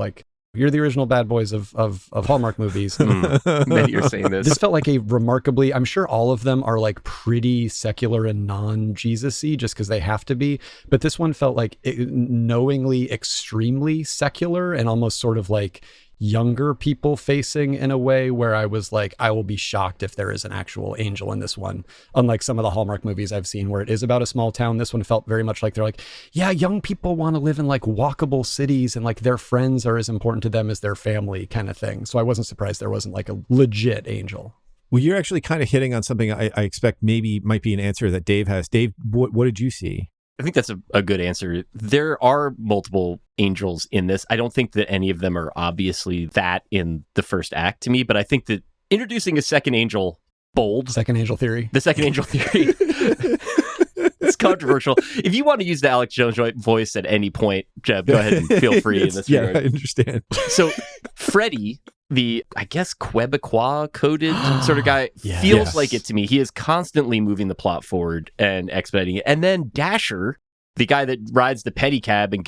the original bad boys of Hallmark movies. Maybe you're saying this. This felt like a remarkably, I'm sure all of them are like pretty secular and non-Jesus-y just because they have to be. But this one felt like knowingly extremely secular and almost sort of like younger people facing in a way where I was like, I will be shocked if there is an actual angel in this one. Unlike some of the Hallmark movies I've seen where it is about a small town, this one felt very much like they're like, yeah, young people want to live in like walkable cities and like their friends are as important to them as their family kind of thing. So I wasn't surprised there wasn't like a legit angel. Well, you're actually kind of hitting on something I expect maybe might be an answer that Dave has. Dave, what did you see? I think that's a good answer. There are multiple angels in this. I don't think that any of them are obviously that in the first act to me, but I think that introducing a second angel, bold. Second angel theory. The second angel theory. It's controversial. If you want to use the Alex Jones voice at any point, Jeb, go ahead and feel free in this regard. Yeah, I understand. So Freddie, the, I guess, Quebecois coded sort of guy, feels like it to me. He is constantly moving the plot forward and expediting it. And then Dasher, the guy that drives the pedicab and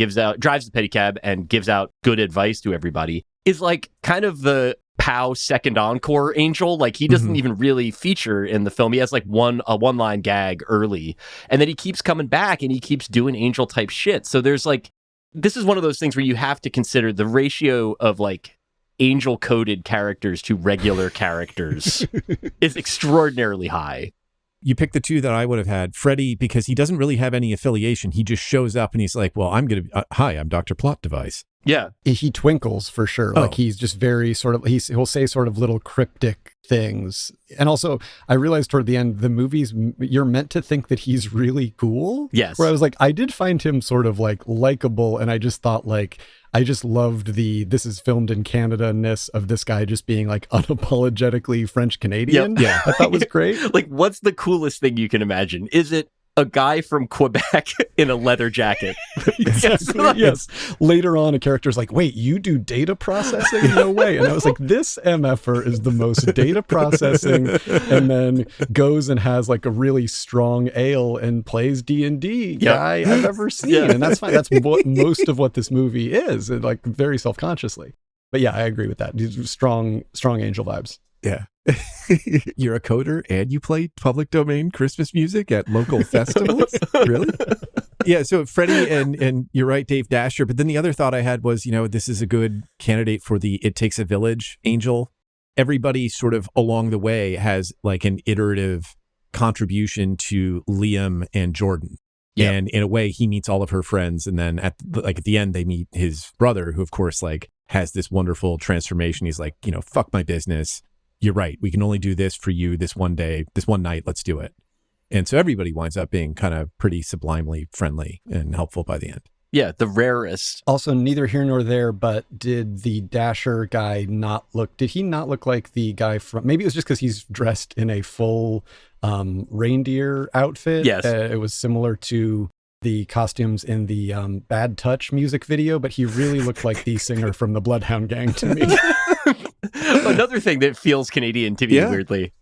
gives out good advice to everybody, is like kind of the POW second encore angel. Like he doesn't even really feature in the film. He has like a one-line gag early, and then he keeps coming back and he keeps doing angel type shit. So there's like, this is one of those things where you have to consider the ratio of like angel coded characters to regular characters is extraordinarily high. You picked the 2 that I would have had. Freddie, because he doesn't really have any affiliation. He just shows up and he's like, well, hi, I'm Dr. Plot Device. Yeah. He twinkles for sure. Like he's just very sort of, he'll say sort of little cryptic things. And also I realized toward the end, the movies, you're meant to think that he's really cool. Yes. Where I was like, I did find him sort of like likable. And I just thought like, I just loved this is filmed in Canada-ness of this guy just being like unapologetically French Canadian. Yep. Yeah. I thought was great. Like, what's the coolest thing you can imagine? Is it a guy from Quebec in a leather jacket. Exactly. Yes. Later on, a character's like, wait, you do data processing? No way. And I was like, this MFer is the most data processing, and then goes and has like a really strong ale and plays D&D guy I've ever seen. And that's fine. That's what most of what this movie is, and like very self-consciously. But yeah, I agree with that. Strong Angel vibes. Yeah. You're a coder and you play public domain Christmas music at local festivals? Really? Yeah, so Freddie and you're right, Dave Dasher. But then the other thought I had was, this is a good candidate for the It Takes a Village Angel. Everybody sort of along the way has like an iterative contribution to Liam and Jordan. Yep. And in a way, he meets all of her friends. And then at the end, they meet his brother, who, of course, like has this wonderful transformation. He's like, fuck my business. You're right. We can only do this for you this one day, this one night. Let's do it. And so everybody winds up being kind of pretty sublimely friendly and helpful by the end. Yeah, the rarest. Also, neither here nor there, but did the Dasher guy did he not look like the guy from, maybe it was just because he's dressed in a full reindeer outfit. Yes. It was similar to the costumes in the Bad Touch music video, but he really looked like the singer from the Bloodhound Gang to me. Another thing that feels Canadian to me, weirdly.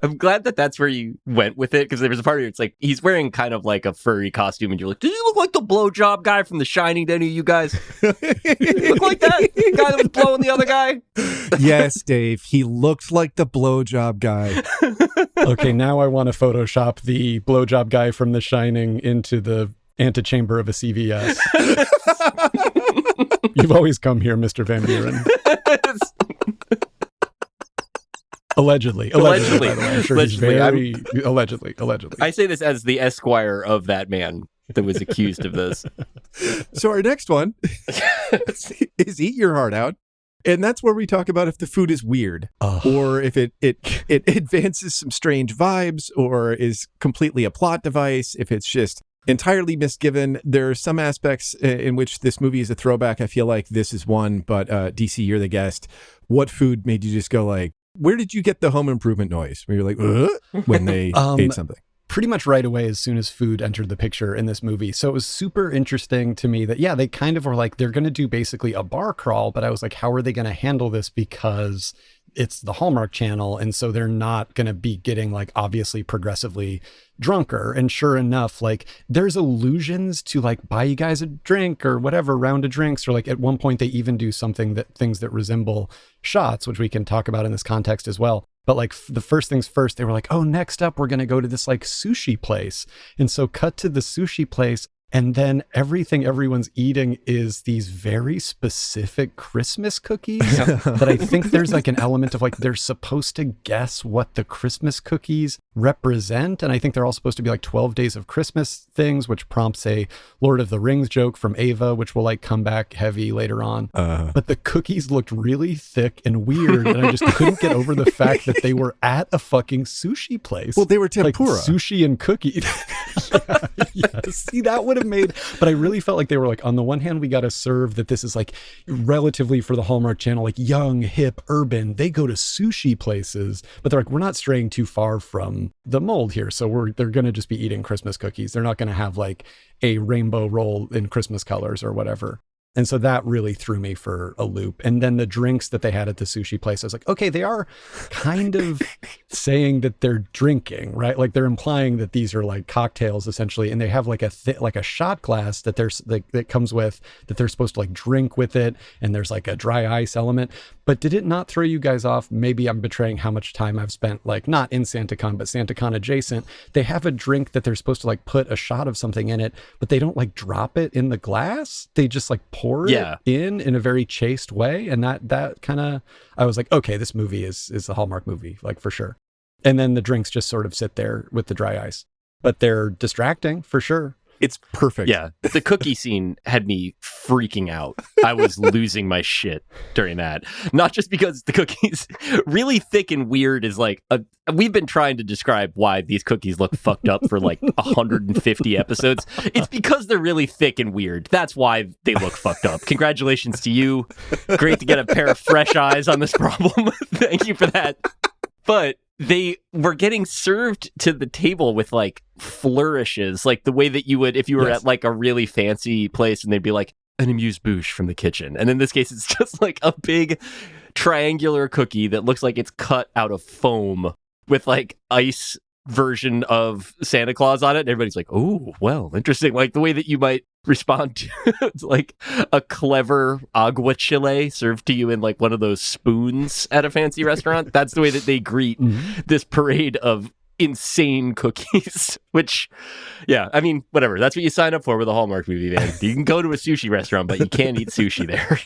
I'm glad that that's where you went with it, because there was a part of it, it's like he's wearing kind of like a furry costume, and you're like, does he look like the blowjob guy from The Shining to any of you guys? Look like that guy that was blowing the other guy? Yes, Dave. He looked like the blowjob guy. Okay, now I want to Photoshop the blowjob guy from The Shining into the antechamber of a CVS. You've always come here, Mr. Van Buren. Allegedly. By the way. I'm sure he's very allegedly. I say this as the Esquire of that man that was accused of this. So our next one is Eat Your Heart Out. And that's where we talk about if the food is weird, or if it advances some strange vibes, or is completely a plot device, if it's just entirely misgiven. There are some aspects in which this movie is a throwback. I feel like this is one, but DC, you're the guest. What food made you just go like, where did you get the Home Improvement noise? Where you're like, when they ate something? Pretty much right away as soon as food entered the picture in this movie. So it was super interesting to me that, they kind of were like, they're going to do basically a bar crawl, but I was like, how are they going to handle this? Because it's the Hallmark Channel. And so they're not going to be getting like obviously progressively drunker. And sure enough, like there's allusions to like buy you guys a drink or whatever, round of drinks, or like at one point they even do things that resemble shots, which we can talk about in this context as well. But like the first things first, they were like, oh, next up, we're going to go to this like sushi place. And so cut to the sushi place. And then everything everyone's eating is these very specific Christmas cookies that I think there's like an element of like, they're supposed to guess what the Christmas cookies represent. And I think they're all supposed to be like 12 days of Christmas things, which prompts a Lord of the Rings joke from Ava, which will like come back heavy later on. But the cookies looked really thick and weird. And I just couldn't get over the fact that they were at a fucking sushi place. Well, they were tempura. Like sushi and cookies. Yeah. See, that would have made, but I really felt like they were like, on the one hand, we got to serve that this is like relatively for the Hallmark Channel, like young, hip, urban. They go to sushi places, but they're like, we're not straying too far from the mold here. So they're going to just be eating Christmas cookies. They're not going to have like a rainbow roll in Christmas colors or whatever. And so that really threw me for a loop. And then the drinks that they had at the sushi place, I was like, okay, they are kind of saying that they're drinking, right? Like they're implying that these are like cocktails essentially. And they have like a shot glass that that comes with, that they're supposed to like drink with it. And there's like a dry ice element. But did it not throw you guys off? Maybe I'm betraying how much time I've spent, like not in Santacon, but Santacon adjacent. They have a drink that they're supposed to like put a shot of something in it, but they don't like drop it in the glass. They just like pour it in a very chaste way. And that kind of, I was like, okay, this movie is a Hallmark movie, like for sure. And then the drinks just sort of sit there with the dry ice, but they're distracting for sure. It's perfect. Yeah. The cookie scene had me freaking out. I was losing my shit during that. Not just because the cookies really thick and weird is like, we've been trying to describe why these cookies look fucked up for like 150 episodes. It's because they're really thick and weird. That's why they look fucked up. Congratulations to you. Great to get a pair of fresh eyes on this problem. Thank you for that. But they were getting served to the table with like flourishes, like the way that you would if you were at like a really fancy place and they'd be like an amuse-bouche from the kitchen. And in this case, it's just like a big triangular cookie that looks like it's cut out of foam with like ice version of Santa Claus on it. And everybody's like, oh, well, interesting. Like the way that you might respond to like a clever agua chile served to you in like one of those spoons at a fancy restaurant. That's the way that they greet this parade of insane cookies, which, yeah, I mean, whatever. That's what you sign up for with a Hallmark movie, man. You can go to a sushi restaurant, but you can't eat sushi there.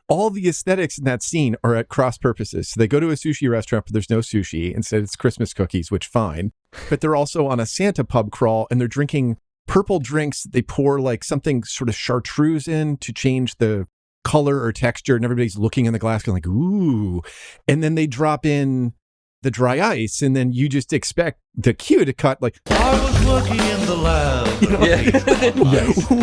All the aesthetics in that scene are at cross purposes. So they go to a sushi restaurant, but there's no sushi. Instead, it's Christmas cookies, which fine. But they're also on a Santa pub crawl, and they're drinking purple drinks. They pour like something sort of chartreuse in to change the color or texture, and everybody's looking in the glass going like, ooh. And then they drop in the dry ice, and then you just expect the cue to cut like, I was working in the lab. You know,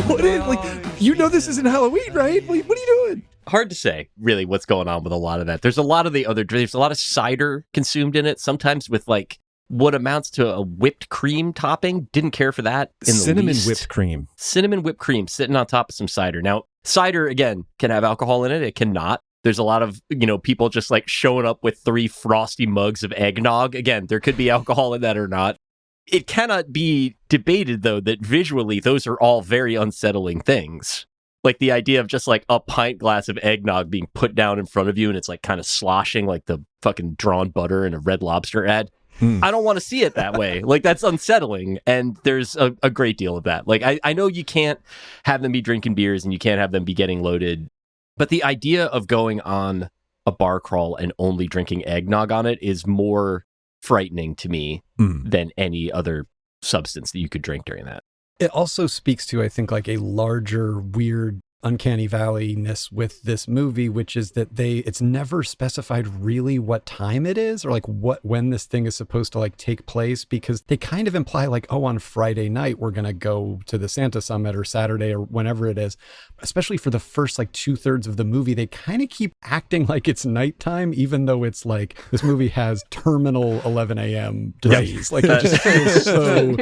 what is, like, you know, this isn't Halloween, right? What are you doing? Hard to say really what's going on with a lot of that. There's a lot of there's a lot of cider consumed in it, sometimes with like what amounts to a whipped cream topping. Didn't care for that in the Cinnamon least. whipped cream. Cinnamon whipped cream sitting on top of some cider. Now, cider, again, can have alcohol in it. It cannot. There's a lot of, people just like showing up with 3 frosty mugs of eggnog. Again, there could be alcohol in that or not. It cannot be debated, though, that visually those are all very unsettling things. Like the idea of just like a pint glass of eggnog being put down in front of you and it's like kind of sloshing like the fucking drawn butter in a Red Lobster ad. I don't want to see it that way. Like, that's unsettling. And there's a great deal of that. Like, I know you can't have them be drinking beers and you can't have them be getting loaded. But the idea of going on a bar crawl and only drinking eggnog on it is more frightening to me than any other substance that you could drink during that. It also speaks to, I think, like a larger, weird, uncanny valley-ness with this movie, which is that it's never specified really what time it is or like when this thing is supposed to like take place, because they kind of imply like, oh, on Friday night, we're going to go to the Santa Summit or Saturday or whenever it is. Especially for the first like 2/3 of the movie, they kind of keep acting like it's nighttime, even though it's like this movie has terminal 11 a.m. days. Like it just feels so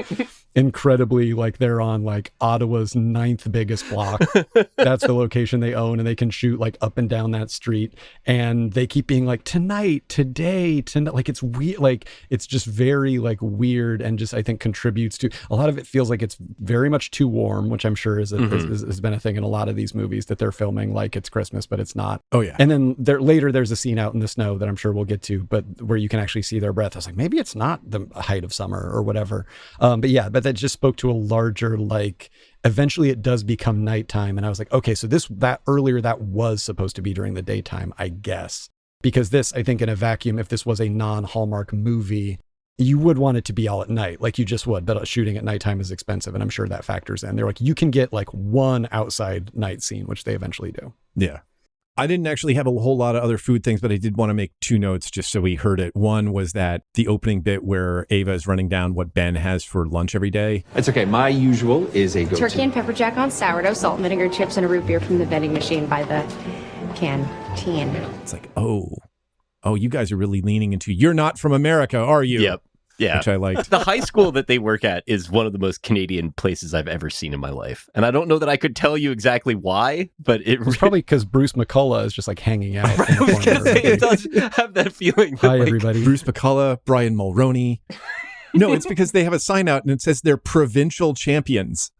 incredibly like they're on like Ottawa's 9th biggest block. That's the location they own, and they can shoot like up and down that street. And they keep being like tonight, today, tonight. Like it's weird. Like it's just very like weird, and just I think contributes to a lot of it. Feels like it's very much too warm, which I'm sure has been a thing in a lot of these movies that they're filming like it's Christmas, but it's not. Oh yeah. And then there's a scene out in the snow that I'm sure we'll get to, but where you can actually see their breath. I was like, maybe it's not the height of summer or whatever. But that just spoke to a larger, like, eventually it does become nighttime. And I was like, okay, so that earlier that was supposed to be during the daytime, I guess. Because this, I think in a vacuum, if this was a non-Hallmark movie, you would want it to be all at night, like you just would, but shooting at nighttime is expensive. And I'm sure that factors in. They're like, you can get like one outside night scene, which they eventually do. Yeah. I didn't actually have a whole lot of other food things, but I did want to make 2 notes just so we heard it. One was that the opening bit where Ava is running down what Ben has for lunch every day. It's okay. My usual is a go-to. Turkey and pepper jack on sourdough, salt and vinegar chips, and a root beer from the vending machine by the canteen. It's like, oh, you guys are really leaning into, you're not from America, are you? Yep. Yeah. Which I liked. The high school that they work at is one of the most Canadian places I've ever seen in my life. And I don't know that I could tell you exactly why, but it's probably because Bruce McCullough is just like hanging out. I was going to say, it does have that feeling. Hi, everybody. Bruce McCullough, Brian Mulroney. No, it's because they have a sign out and it says they're provincial champions.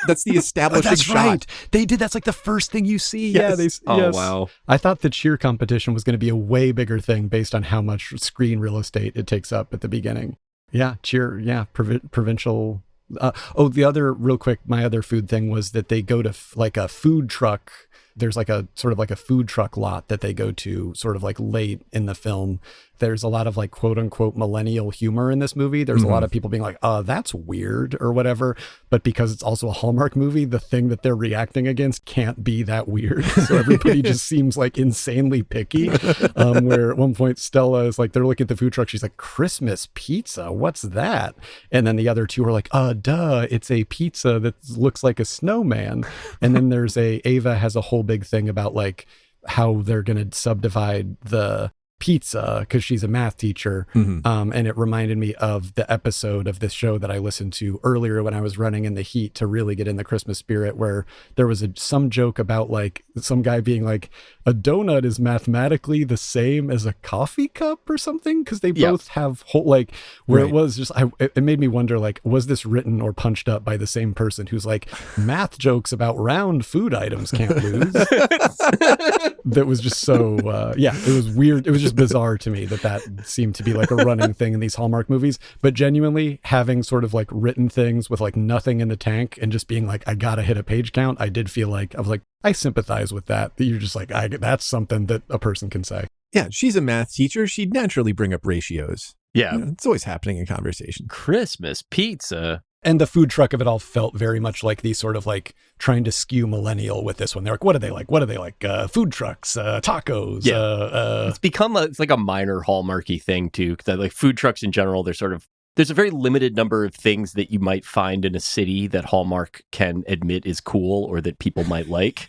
That's the establishing that's shot. Right. They did. That's like the first thing you see. Yes. Yeah. Wow. I thought the cheer competition was going to be a way bigger thing based on how much screen real estate it takes up at the beginning. Yeah. Cheer. Yeah. Provincial. The other real quick, my other food thing was that they go to like a food truck. There's like a sort of like a food truck lot that they go to sort of like late in the film. There's a lot of like quote unquote millennial humor in this movie. There's a lot of people being like, that's weird or whatever. But because it's also a Hallmark movie, the thing that they're reacting against can't be that weird. So everybody just seems like insanely picky. Where at one point Stella is like, they're looking at the food truck. She's like, Christmas pizza, what's that? And then the other two are like, duh, it's a pizza that looks like a snowman. And then there's Ava has a whole big thing about like how they're going to subdivide the pizza because she's a math teacher. And it reminded me of the episode of this show that I listened to earlier when I was running in the heat to really get in the Christmas spirit, where there was some joke about like some guy being like, a donut is mathematically the same as a coffee cup or something, because they both have whole, like, where it was just, it made me wonder, like, was this written or punched up by the same person who's like, math jokes about round food items can't lose? That was just so, it was weird. It was just bizarre to me that seemed to be like a running thing in these Hallmark movies. But genuinely having sort of like written things with like nothing in the tank and just being like, I gotta hit a page count, I did feel like, I was like, I sympathize with that. You're just like, that's something that a person can say. Yeah, she's a math teacher. She'd naturally bring up ratios. Yeah. It's always happening in conversation. Christmas pizza. And the food truck of it all felt very much like these sort of like trying to skew millennial with this one. They're like, what are they like? What are they like? Food trucks, tacos. Yeah. It's become it's like a minor Hallmarky thing too. Because like food trucks in general, they're sort of, there's a very limited number of things that you might find in a city that Hallmark can admit is cool or that people might like.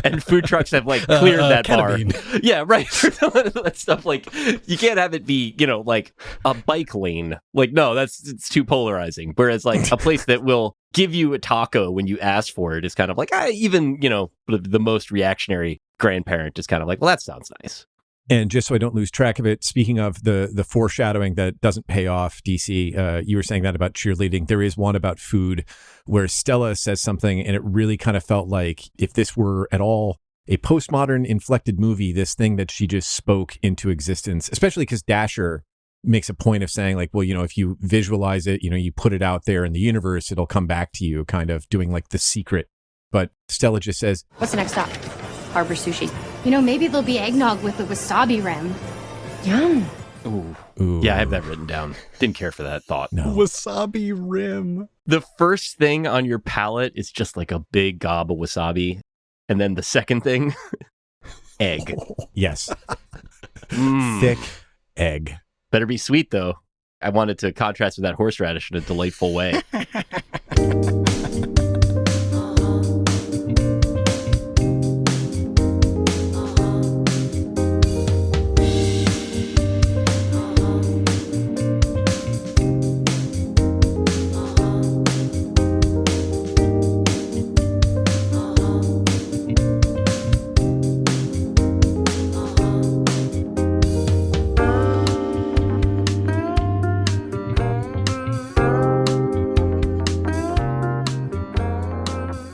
And food trucks have like cleared that bar. Yeah, right. That stuff, like, you can't have it be, like a bike lane. Like, no, it's too polarizing. Whereas like a place that will give you a taco when you ask for it is kind of like, even, the most reactionary grandparent is kind of like, well, that sounds nice. And just so I don't lose track of it, speaking of the foreshadowing that doesn't pay off, DC, you were saying that about cheerleading. There is one about food where Stella says something, and it really kind of felt like if this were at all a postmodern inflected movie, this thing that she just spoke into existence, especially because Dasher makes a point of saying like, well, if you visualize it, you put it out there in the universe, it'll come back to you, kind of doing like The Secret. But Stella just says, What's the next stop? Harbor Sushi. Maybe there'll be eggnog with the wasabi rim. Yum. Ooh. Yeah, I have that written down. Didn't care for that thought. No. Wasabi rim. The first thing on your palate is just like a big gob of wasabi. And then the second thing, egg. Yes. Thick egg. Better be sweet, though. I wanted to contrast with that horseradish in a delightful way.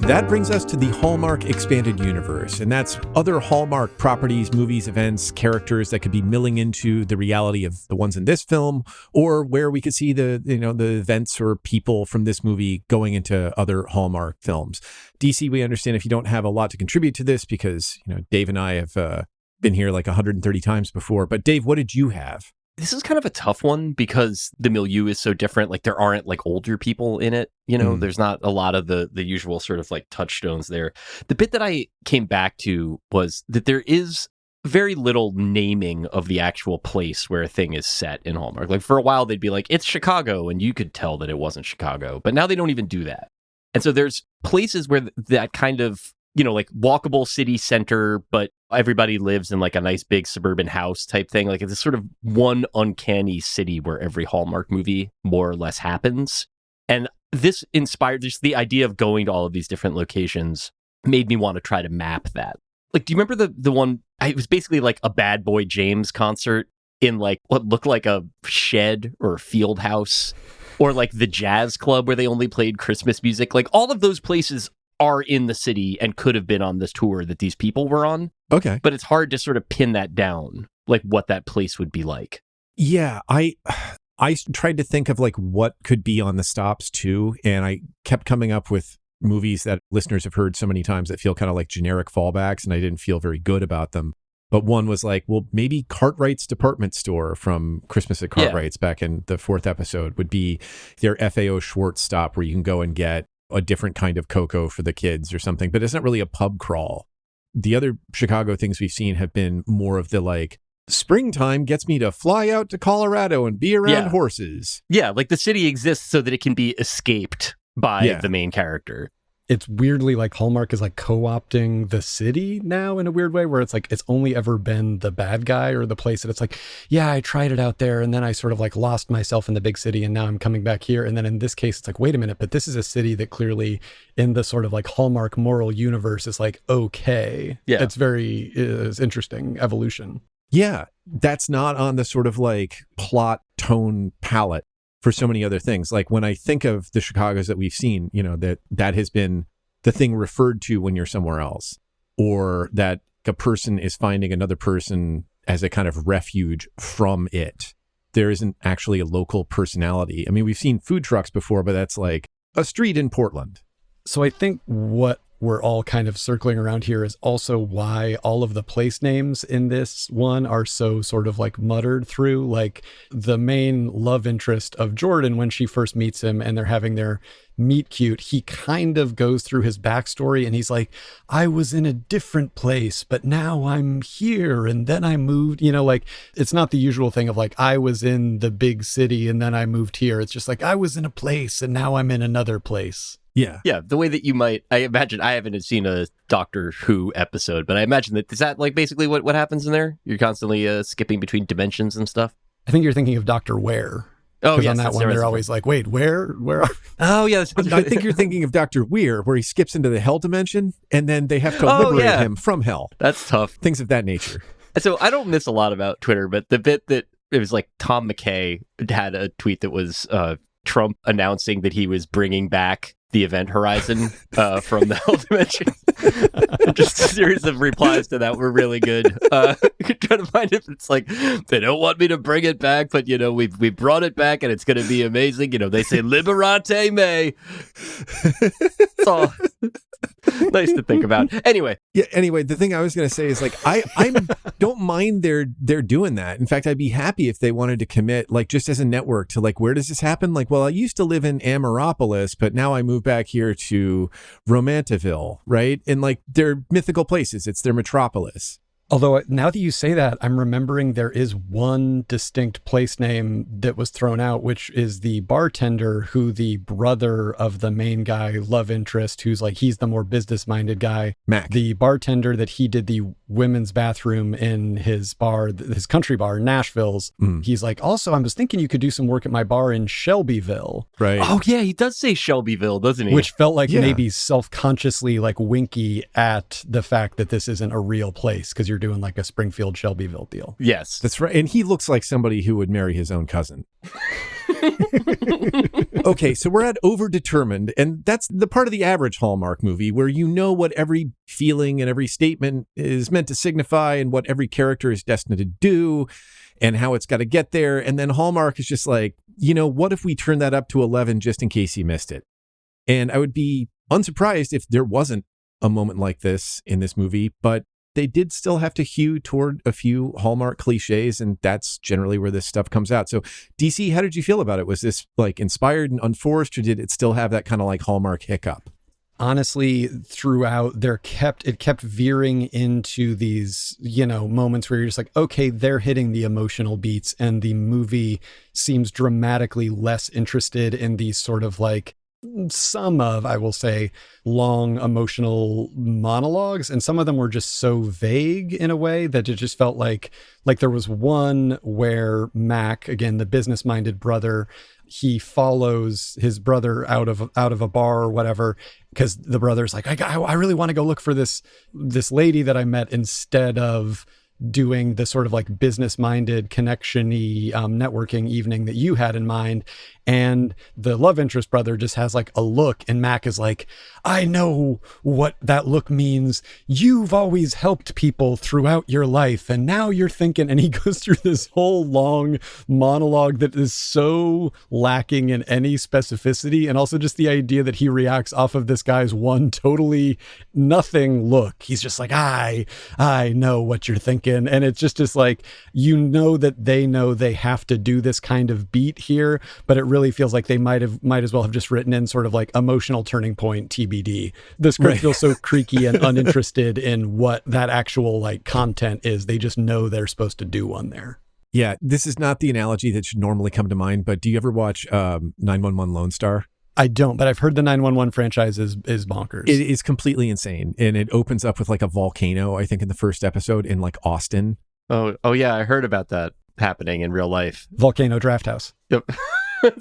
That brings us to the Hallmark Expanded Universe, and that's other Hallmark properties, movies, events, characters that could be milling into the reality of the ones in this film, or where we could see the events or people from this movie going into other Hallmark films. DC, we understand if you don't have a lot to contribute to this because, Dave and I have been here like 130 times before. But Dave, what did you have? This is kind of a tough one because the milieu is so different. Like there aren't like older people in it. There's not a lot of the usual sort of like touchstones there. The bit that I came back to was that there is very little naming of the actual place where a thing is set in Hallmark. Like for a while they'd be like, it's Chicago, and you could tell that it wasn't Chicago. But now they don't even do that. And so there's places where that kind of, like walkable city center, but everybody lives in like a nice big suburban house type thing. Like it's a sort of one uncanny city where every Hallmark movie more or less happens. And this inspired just the idea of going to all of these different locations made me want to try to map that. Like, do you remember the one? It was basically like a Bad Boy James concert in like what looked like a shed or a field house, or like the jazz club where they only played Christmas music. Like all of those places are in the city and could have been on this tour that these people were on. Okay. But it's hard to sort of pin that down, like what that place would be like. Yeah, I tried to think of like what could be on the stops too, and I kept coming up with movies that listeners have heard so many times that feel kind of like generic fallbacks, and I didn't feel very good about them. But one was like, well, maybe Cartwright's Department Store from Christmas at Cartwright's back in the 4th episode would be their FAO Schwartz stop where you can go and get a different kind of cocoa for the kids or something, but it's not really a pub crawl. The other Chicago things we've seen have been more of the like, springtime gets me to fly out to Colorado and be around horses. Yeah, like the city exists so that it can be escaped by the main character. it's weirdly like Hallmark is like co-opting the city now in a weird way, where it's like it's only ever been the bad guy or the place that it's like, yeah, I tried it out there and then I sort of like lost myself in the big city and now I'm coming back here. And then in this case, it's like, wait a minute, but this is a city that clearly in the sort of like Hallmark moral universe is like, okay. Yeah. It's interesting evolution. Yeah, that's not on the sort of like plot tone palette for so many other things. Like when I think of the Chicagos that we've seen, you know, that has been the thing referred to when you're somewhere else, or that a person is finding another person as a kind of refuge from it. There isn't actually a local personality. I mean, we've seen food trucks before, but that's like a street in Portland. So I think what we're all kind of circling around here is also why all of the place names in this one are so sort of like muttered through. Like the main love interest of Jordan, when she first meets him and they're having their meet cute, he kind of goes through his backstory and he's like, I was in a different place, but now I'm here and then I moved, you know, like it's not the usual thing of like, I was in the big city and then I moved here. It's just like, I was in a place and now I'm in another place. Yeah. Yeah, the way that you might, I imagine, I haven't seen a Doctor Who episode, but I imagine that, is that like basically what happens in there? You're constantly skipping between dimensions and stuff? I think you're thinking of Dr. Ware. Oh, yes. On that one, they're always like, wait, where are... Oh, yeah. I think you're thinking of Dr. Weir, where he skips into the hell dimension, and then they have to liberate him from hell. That's tough. Things of that nature. So I don't miss a lot about Twitter, but the bit that it was like Tom McKay had a tweet that was Trump announcing that he was bringing back the Event Horizon from the Hell Dimension. Just a series of replies to that were really good. Trying to find if it's like, they don't want me to bring it back, but, you know, we brought it back and it's going to be amazing. You know, they say Liberate me. It's all nice to think about. Anyway. Yeah. Anyway, the thing I was going to say is like, I don't mind they're doing that. In fact, I'd be happy if they wanted to commit, like just as a network, to like, where does this happen? Like, well, I used to live in Amaropolis, but now I moved back here to Romantaville, right? And like, they're mythical places. It's their metropolis. Although now that you say that, I'm remembering there is one distinct place name that was thrown out, which is the bartender who the brother of the main guy, love interest, who's like, he's the more business-minded guy. Mac. The bartender that he did the women's bathroom in his bar, his country bar, Nashville's. He's like, also, I was thinking you could do some work at my bar in Shelbyville. Right. Oh, yeah, he does say Shelbyville, doesn't he? Which felt like maybe self-consciously like winky at the fact that this isn't a real place because you're doing like a Springfield Shelbyville deal. Yes. That's right. And he looks like somebody who would marry his own cousin. Okay, so we're at overdetermined, and that's the part of the average Hallmark movie where you know what every feeling and every statement is meant to signify and what every character is destined to do and how it's got to get there. And then Hallmark is just like, you know, what if we turn that up to 11 just in case you missed it? And I would be unsurprised if there wasn't a moment like this in this movie, but they did still have to hew toward a few Hallmark cliches, and that's generally where this stuff comes out. So, DC, how did you feel about it? Was this like inspired and unforced, or did it still have that kind of like Hallmark hiccup? Honestly, throughout, it kept veering into these, you know, moments where you're just like, okay, they're hitting the emotional beats, and the movie seems dramatically less interested in these sort of like some of, I will say, long emotional monologues, and some of them were just so vague in a way that it just felt like there was one where Mac, again, the business-minded brother, he follows his brother out of a bar or whatever, because the brother's like, I really want to go look for this lady that I met, instead of doing the sort of like business-minded connection-y networking evening that you had in mind. And the love interest brother just has like a look, and Mac is like, I know what that look means. You've always helped people throughout your life, and now you're thinking, and he goes through this whole long monologue that is so lacking in any specificity, and also just the idea that he reacts off of this guy's one totally nothing look. He's just like, I know what you're thinking. And it's just like, you know that they know they have to do this kind of beat here, but it really feels like they might as well have just written in sort of like emotional turning point TBD. The script feels so creaky and uninterested in what that actual like content is. They just know they're supposed to do one there. Yeah, this is not the analogy that should normally come to mind, but do you ever watch 911 Lone Star? I don't, but I've heard the 911 franchise is bonkers. It is completely insane. And it opens up with like a volcano, I think, in the first episode in like Austin. Oh yeah, I heard about that happening in real life. Volcano Draft House. Yep.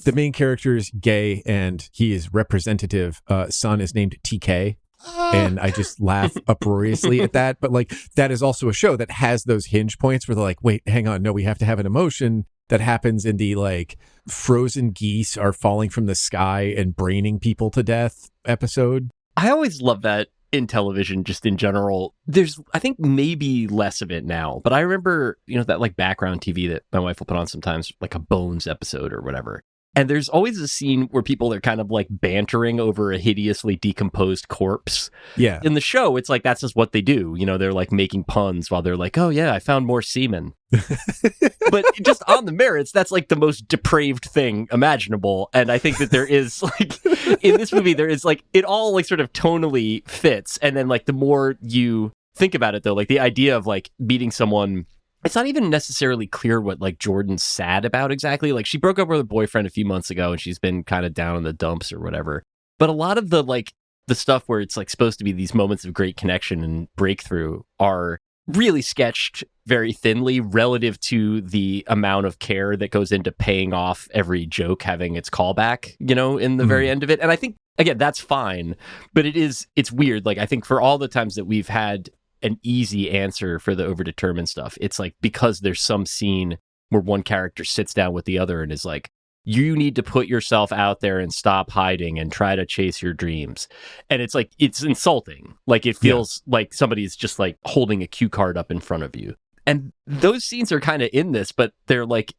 The main character is gay and he is representative. Son is named TK. And I just laugh uproariously at that. But like, that is also a show that has those hinge points where they're like, wait, hang on. No, we have to have an emotion that happens in the like frozen geese are falling from the sky and braining people to death episode. I always love that in television, just in general. There's, I think, maybe less of it now, but I remember, that like background TV that my wife will put on sometimes, like a Bones episode or whatever. And there's always a scene where people are kind of like bantering over a hideously decomposed corpse. Yeah. In the show, it's like, that's just what they do. They're like making puns while they're like, oh yeah, I found more semen. But just on the merits, that's like the most depraved thing imaginable. And I think that there is like, in this movie, there is like, it all like sort of tonally fits. And then like the more you think about it though, like the idea of like meeting someone, it's not even necessarily clear what like Jordan's sad about exactly. Like she broke up with her boyfriend a few months ago and she's been kind of down in the dumps or whatever. But a lot of the like the stuff where it's like supposed to be these moments of great connection and breakthrough are really sketched very thinly relative to the amount of care that goes into paying off every joke having its callback, in the very end of it. And I think, again, that's fine, but it's weird. Like I think for all the times that we've had an easy answer for the overdetermined stuff, it's like because there's some scene where one character sits down with the other and is like, you need to put yourself out there and stop hiding and try to chase your dreams. And it's like, it's insulting. Like it feels like somebody's just like holding a cue card up in front of you. And those scenes are kind of in this, but they're like,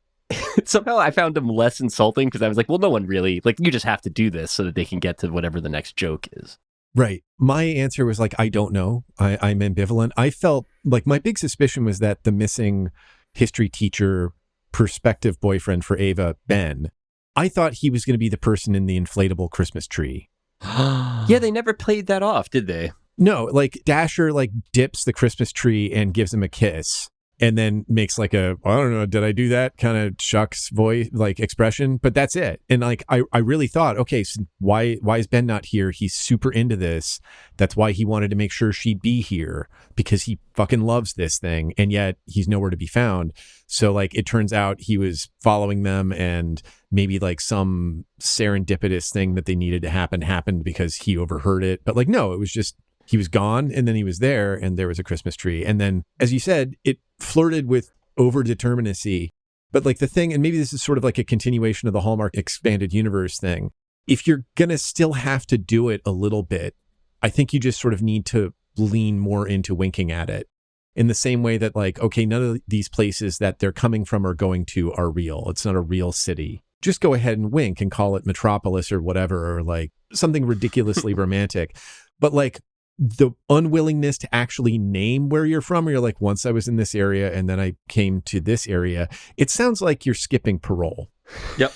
somehow I found them less insulting because I was like, well, no one really, like, you just have to do this so that they can get to whatever the next joke is. Right. My answer was like, I don't know. I'm ambivalent. I felt like my big suspicion was that the missing history teacher prospective boyfriend for Ava, Ben, I thought he was going to be the person in the inflatable Christmas tree. Yeah, they never played that off, did they? No, like Dasher like dips the Christmas tree and gives him a kiss and then makes like a, I don't know, did I do that kind of shucks voice, like expression? But that's it. And like, I really thought, okay, so why is Ben not here? He's super into this. That's why he wanted to make sure she'd be here because he fucking loves this thing. And yet he's nowhere to be found. So like, it turns out he was following them and maybe like some serendipitous thing that they needed to happen happened because he overheard it. But like, no, it was just, he was gone and then he was there and there was a Christmas tree. And then, as you said, it flirted with overdeterminacy. But like the thing, and maybe this is sort of like a continuation of the Hallmark expanded universe thing. If you're going to still have to do it a little bit, I think you just sort of need to lean more into winking at it in the same way that like, okay, none of these places that they're coming from or going to are real. It's not a real city. Just go ahead and wink and call it Metropolis or whatever, or like something ridiculously romantic. But like, the unwillingness to actually name where you're from, or you're like, once I was in this area and then I came to this area, it sounds like you're skipping Parole. Yep.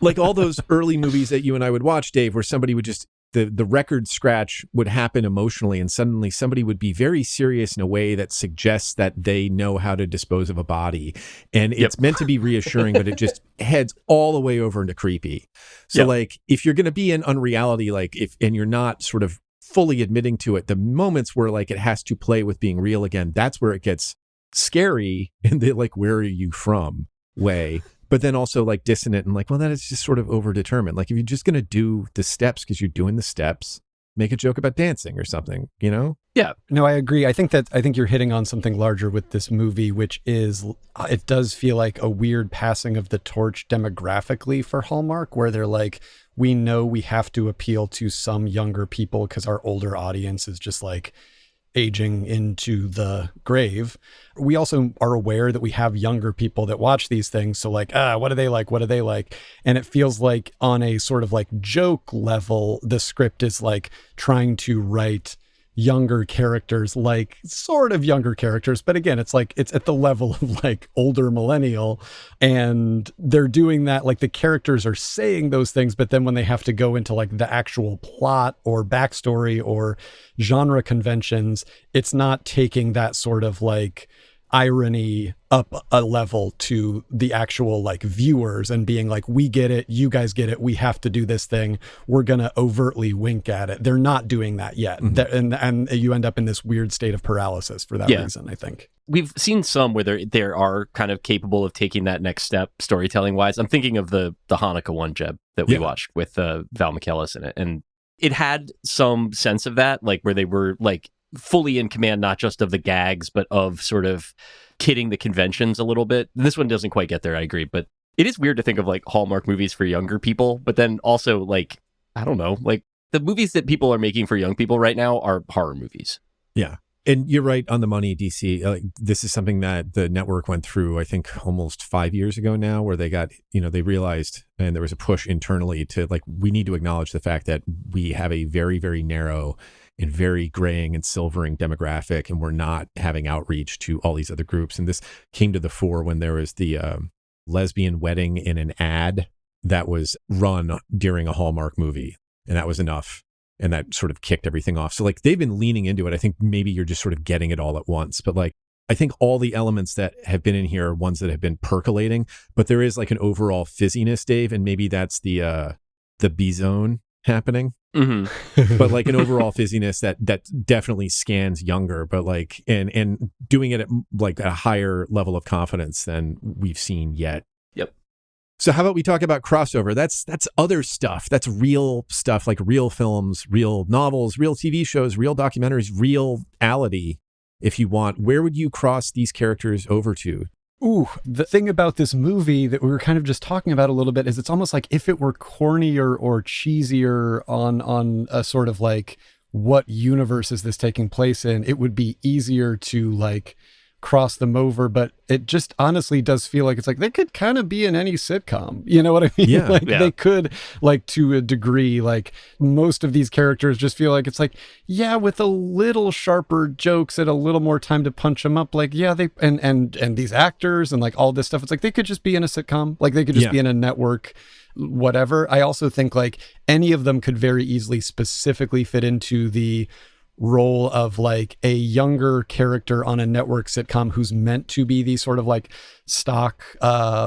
Like all those early movies that you and I would watch, Dave, where somebody would just, the record scratch would happen emotionally and suddenly somebody would be very serious in a way that suggests that they know how to dispose of a body. And it's meant to be reassuring, but it just heads all the way over into creepy. So like, if you're going to be in unreality, like and you're not sort of fully admitting to it, the moments where like it has to play with being real again, that's where it gets scary in the like, where are you from way, but then also like dissonant and like, well, that is just sort of overdetermined. Like if you're just going to do the steps because you're doing the steps, make a joke about dancing or something, Yeah, no, I agree. I think you're hitting on something larger with this movie, which is, it does feel like a weird passing of the torch demographically for Hallmark, where they're like, we know we have to appeal to some younger people because our older audience is just like aging into the grave. We also are aware that we have younger people that watch these things. So like, what do they like? What do they like? And it feels like on a sort of like joke level, the script is like trying to write younger characters, like sort of younger characters. But again, it's like, it's at the level of like older millennial, and they're doing that. Like the characters are saying those things, but then when they have to go into like the actual plot or backstory or genre conventions, it's not taking that sort of like, irony up a level to the actual like viewers and being like, we get it, you guys get it, we have to do this thing, we're gonna overtly wink at it. They're not doing that yet. And you end up in this weird state of paralysis for that reason, I think. We've seen some where they are kind of capable of taking that next step storytelling wise. I'm thinking of the Hanukkah one, Jeb, that we watched with Val McKellis in it, and it had some sense of that, like where they were like fully in command, not just of the gags, but of sort of kidding the conventions a little bit. This one doesn't quite get there, I agree, but it is weird to think of like Hallmark movies for younger people, but then also like, I don't know, like the movies that people are making for young people right now are horror movies. Yeah. And you're right on the money, DC. This is something that the network went through, I think, almost 5 years ago now, where they got, they realized, and there was a push internally to like, we need to acknowledge the fact that we have a very, very narrow and very graying and silvering demographic, and we're not having outreach to all these other groups. And this came to the fore when there was the lesbian wedding in an ad that was run during a Hallmark movie, and that was enough. And that sort of kicked everything off. So like they've been leaning into it. I think maybe you're just sort of getting it all at once. But like, I think all the elements that have been in here are ones that have been percolating, but there is like an overall fizziness, Dave. And maybe that's the B-zone happening. Mm-hmm. But like an overall fizziness that definitely scans younger, but like, and doing it at like a higher level of confidence than we've seen yet. Yep. So how about we talk about crossover? That's other stuff. That's real stuff, like real films, real novels, real TV shows, real documentaries, reality, if you want. Where would you cross these characters over to? Ooh, the thing about this movie that we were kind of just talking about a little bit is it's almost like if it were cornier or cheesier on a sort of like, what universe is this taking place in? It would be easier to like cross them over, but it just honestly does feel like it's like they could kind of be in any sitcom, you know what I mean? Yeah, They could, like, to a degree, like most of these characters just feel like it's like, yeah, with a little sharper jokes and a little more time to punch them up, like, yeah, they and these actors and like all this stuff, it's like they could just be in a sitcom, like they could just be in a network whatever. I also think like any of them could very easily specifically fit into the role of like a younger character on a network sitcom who's meant to be the sort of like stock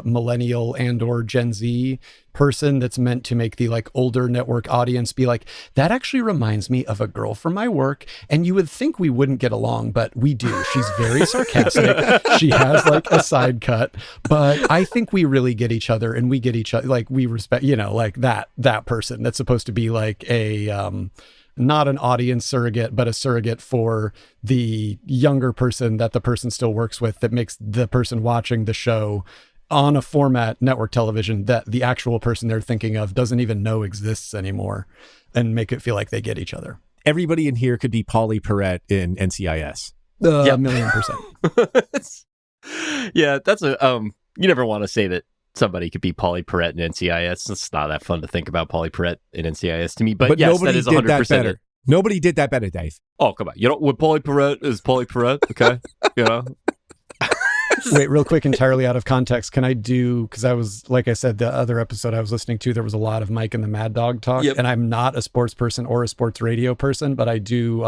millennial and or Gen Z person that's meant to make the like older network audience be like, that actually reminds me of a girl from my work, and you would think we wouldn't get along, but we do. She's very sarcastic. She has like a side cut, but I think we really get each other, and we get each other, like we respect, like that person that's supposed to be like a not an audience surrogate, but a surrogate for the younger person that the person still works with, that makes the person watching the show on a format network television that the actual person they're thinking of doesn't even know exists anymore, and make it feel like they get each other. Everybody in here could be Polly Perrette in NCIS. A million percent. Yeah, that's you never want to say that somebody could be Polly Perrette in NCIS. It's not that fun to think about Polly Perrette in NCIS to me, but yes, that is 100% it. Nobody did that better, Dave. Oh, come on. When Polly Perrette is Polly Perrette, okay? Wait, real quick, entirely out of context, can I do, because I was, like I said, the other episode I was listening to, there was a lot of Mike and the Mad Dog talk, and I'm not a sports person or a sports radio person, but I do,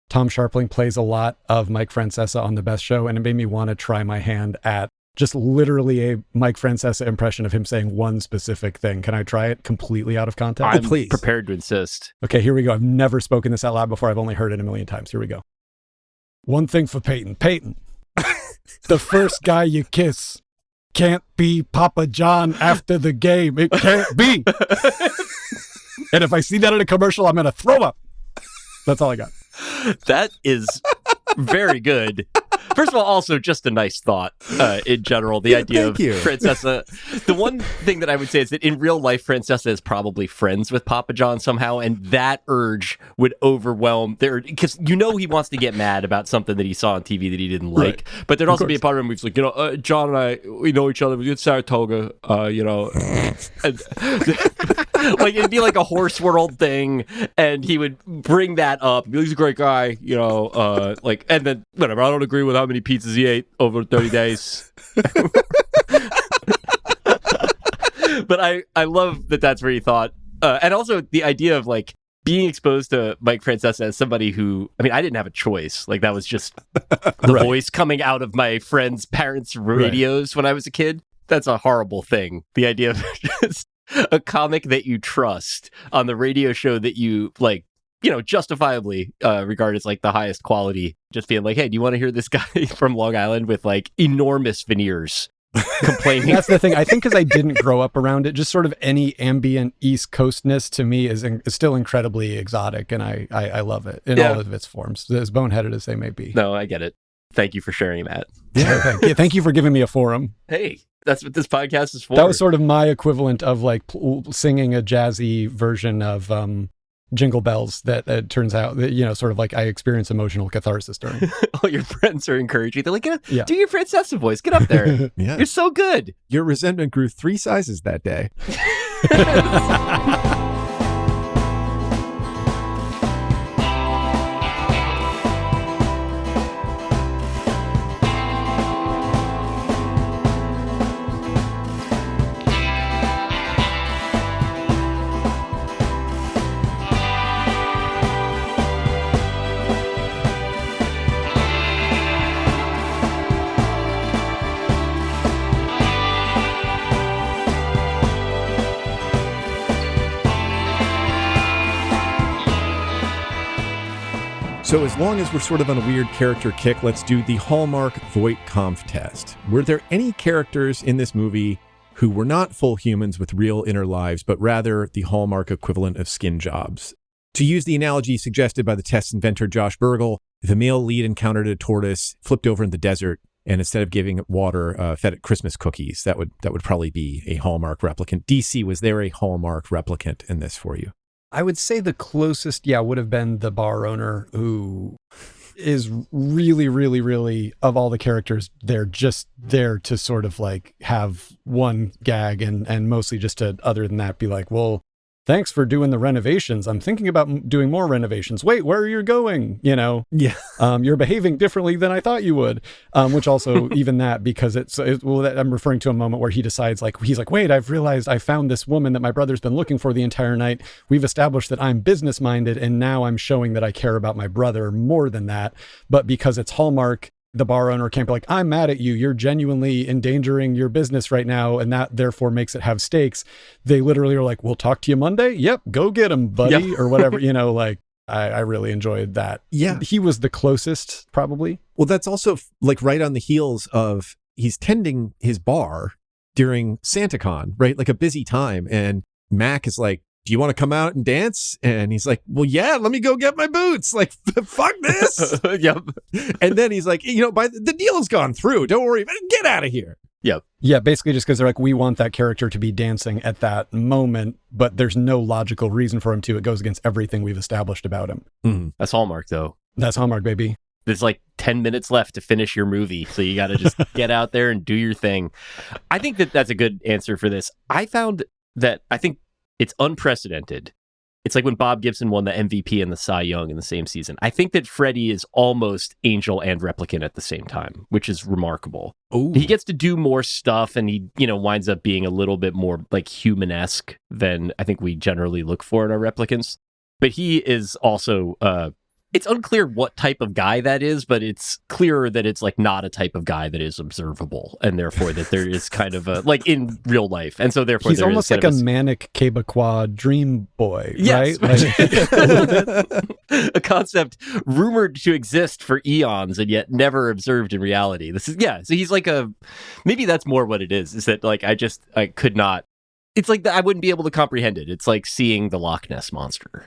Tom Sharpling plays a lot of Mike Francesa on The Best Show, and it made me want to try my hand at just literally a Mike Francesa impression of him saying one specific thing. Can I try it completely out of context? I'm prepared to insist. Okay, here we go. I've never spoken this out loud before. I've only heard it a million times. Here we go. One thing for Peyton. Peyton, the first guy you kiss can't be Papa John after the game. It can't be. And if I see that in a commercial, I'm going to throw up. That's all I got. That is very good. First of all, also just a nice thought in general. The idea of Francesa. The one thing that I would say is that in real life, Francesa is probably friends with Papa John somehow, and that urge would overwhelm their, because he wants to get mad about something that he saw on TV that he didn't like. Right. But there'd also be a part of him who's like, John and I, we know each other. We did Saratoga, and, like it'd be like a horse world thing, and he would bring that up. He's a great guy, like, and then whatever. I don't agree with how many pizzas he ate over 30 days. But I love that that's where he thought. And also the idea of like being exposed to Mike Francesa as somebody who, I mean, I didn't have a choice. Like, that was just the voice coming out of my friends' parents' radios when I was a kid. That's a horrible thing. The idea of just a comic that you trust on the radio show that you, like, you know, justifiably regard as like the highest quality, just being like, hey, do you want to hear this guy from Long Island with like enormous veneers complaining? That's the thing. I think because I didn't grow up around it, just sort of any ambient East Coastness to me is still incredibly exotic, and I love it in all of its forms, as boneheaded as they may be. No, I get it. Thank you for sharing that. Thank you for giving me a forum. Hey, that's what this podcast is for. That was sort of my equivalent of like singing a jazzy version of Jingle Bells that it turns out that, you know, sort of like I experience emotional catharsis during. All your friends are encouraging you. They're like, do your Francesa voice. Get up there. You're so good. Your resentment grew 3 sizes that day. So as long as we're sort of on a weird character kick, let's do the Hallmark Voight-Kampff test. Were there any characters in this movie who were not full humans with real inner lives, but rather the Hallmark equivalent of skin jobs? To use the analogy suggested by the test's inventor, Josh Burgle, if a male lead encountered a tortoise, flipped over in the desert, and instead of giving it water, fed it Christmas cookies, that would probably be a Hallmark replicant. DC, was there a Hallmark replicant in this for you? I would say the closest, would have been the bar owner, who is really, really, really, of all the characters, they're just there to sort of like have one gag and mostly just to, other than that, be like, well, thanks for doing the renovations. I'm thinking about doing more renovations. Wait, where are you going? You know, you're behaving differently than I thought you would. Which also, even that, because I'm referring to a moment where he decides, like, he's like, wait, I've realized I found this woman that my brother's been looking for the entire night. We've established that I'm business minded, and now I'm showing that I care about my brother more than that. But because it's Hallmark, the bar owner can't be like, I'm mad at you. You're genuinely endangering your business right now. And that therefore makes it have stakes. They literally are like, we'll talk to you Monday. Yep. Go get him, buddy. Or whatever, you know, like I really enjoyed that. Yeah. He was the closest probably. Well, that's also like right on the heels of he's tending his bar during Santacon, right? Like a busy time. And Mac is like, do you want to come out and dance? And he's like, well, yeah, let me go get my boots. Like, fuck this. Yep. And then he's like, you know, the deal's gone through. Don't worry, get out of here. Yep. Yeah, basically just because they're like, we want that character to be dancing at that moment, but there's no logical reason for him to. It goes against everything we've established about him. Mm-hmm. That's Hallmark, though. That's Hallmark, baby. There's like 10 minutes left to finish your movie, so you got to just get out there and do your thing. I think that's a good answer for this. I found that it's unprecedented. It's like when Bob Gibson won the MVP and the Cy Young in the same season. I think that Freddie is almost angel and replicant at the same time, which is remarkable. Ooh. He gets to do more stuff, and he, you know, winds up being a little bit more like human-esque than I think we generally look for in our replicants. But he is also it's unclear what type of guy that is, but it's clearer that it's like not a type of guy that is observable, and therefore that there is kind of a like in real life, and so therefore he's almost like a manic Quebecois dream boy, right? Like, a little bit. A concept rumored to exist for eons and yet never observed in reality. This is so he's like maybe that's more what it is that like I could not. It's like I wouldn't be able to comprehend it. It's like seeing the Loch Ness monster.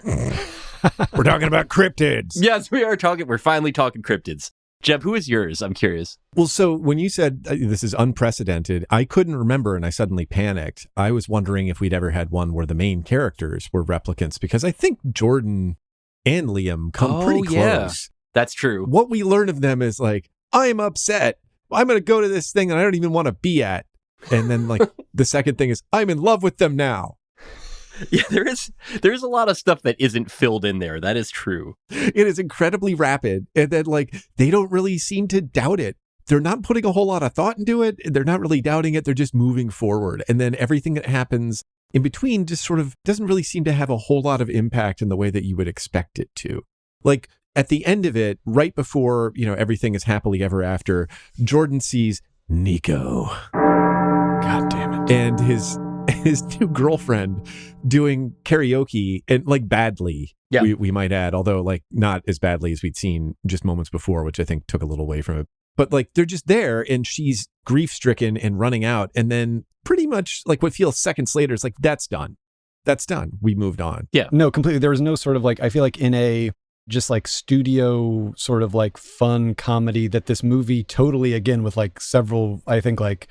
We're talking about cryptids. Yes, we are talking. We're finally talking cryptids. Jeb, who is yours? I'm curious. Well, so when you said this is unprecedented, I couldn't remember and I suddenly panicked. I was wondering if we'd ever had one where the main characters were replicants, because I think Jordan and Liam come pretty close. Yeah. That's true. What we learn of them is like, I'm upset. I'm going to go to this thing that I don't even want to be at. And then like the second thing is, I'm in love with them now. Yeah, there's a lot of stuff that isn't filled in there. That is true. It is incredibly rapid. And then like, they don't really seem to doubt it. They're not putting a whole lot of thought into it. They're not really doubting it. They're just moving forward. And then everything that happens in between just sort of doesn't really seem to have a whole lot of impact in the way that you would expect it to. Like at the end of it, right before, everything is happily ever after, Jordan sees Nico. God damn it. And his new girlfriend doing karaoke, and like badly, we might add, although like not as badly as we'd seen just moments before, which I think took a little away from it. But like they're just there and she's grief stricken and running out. And then pretty much like what feels seconds later, it's like, that's done. That's done. We moved on. Yeah. No, completely. There was no sort of like, I feel like in a just like studio sort of like fun comedy that this movie totally, again, with like several, I think like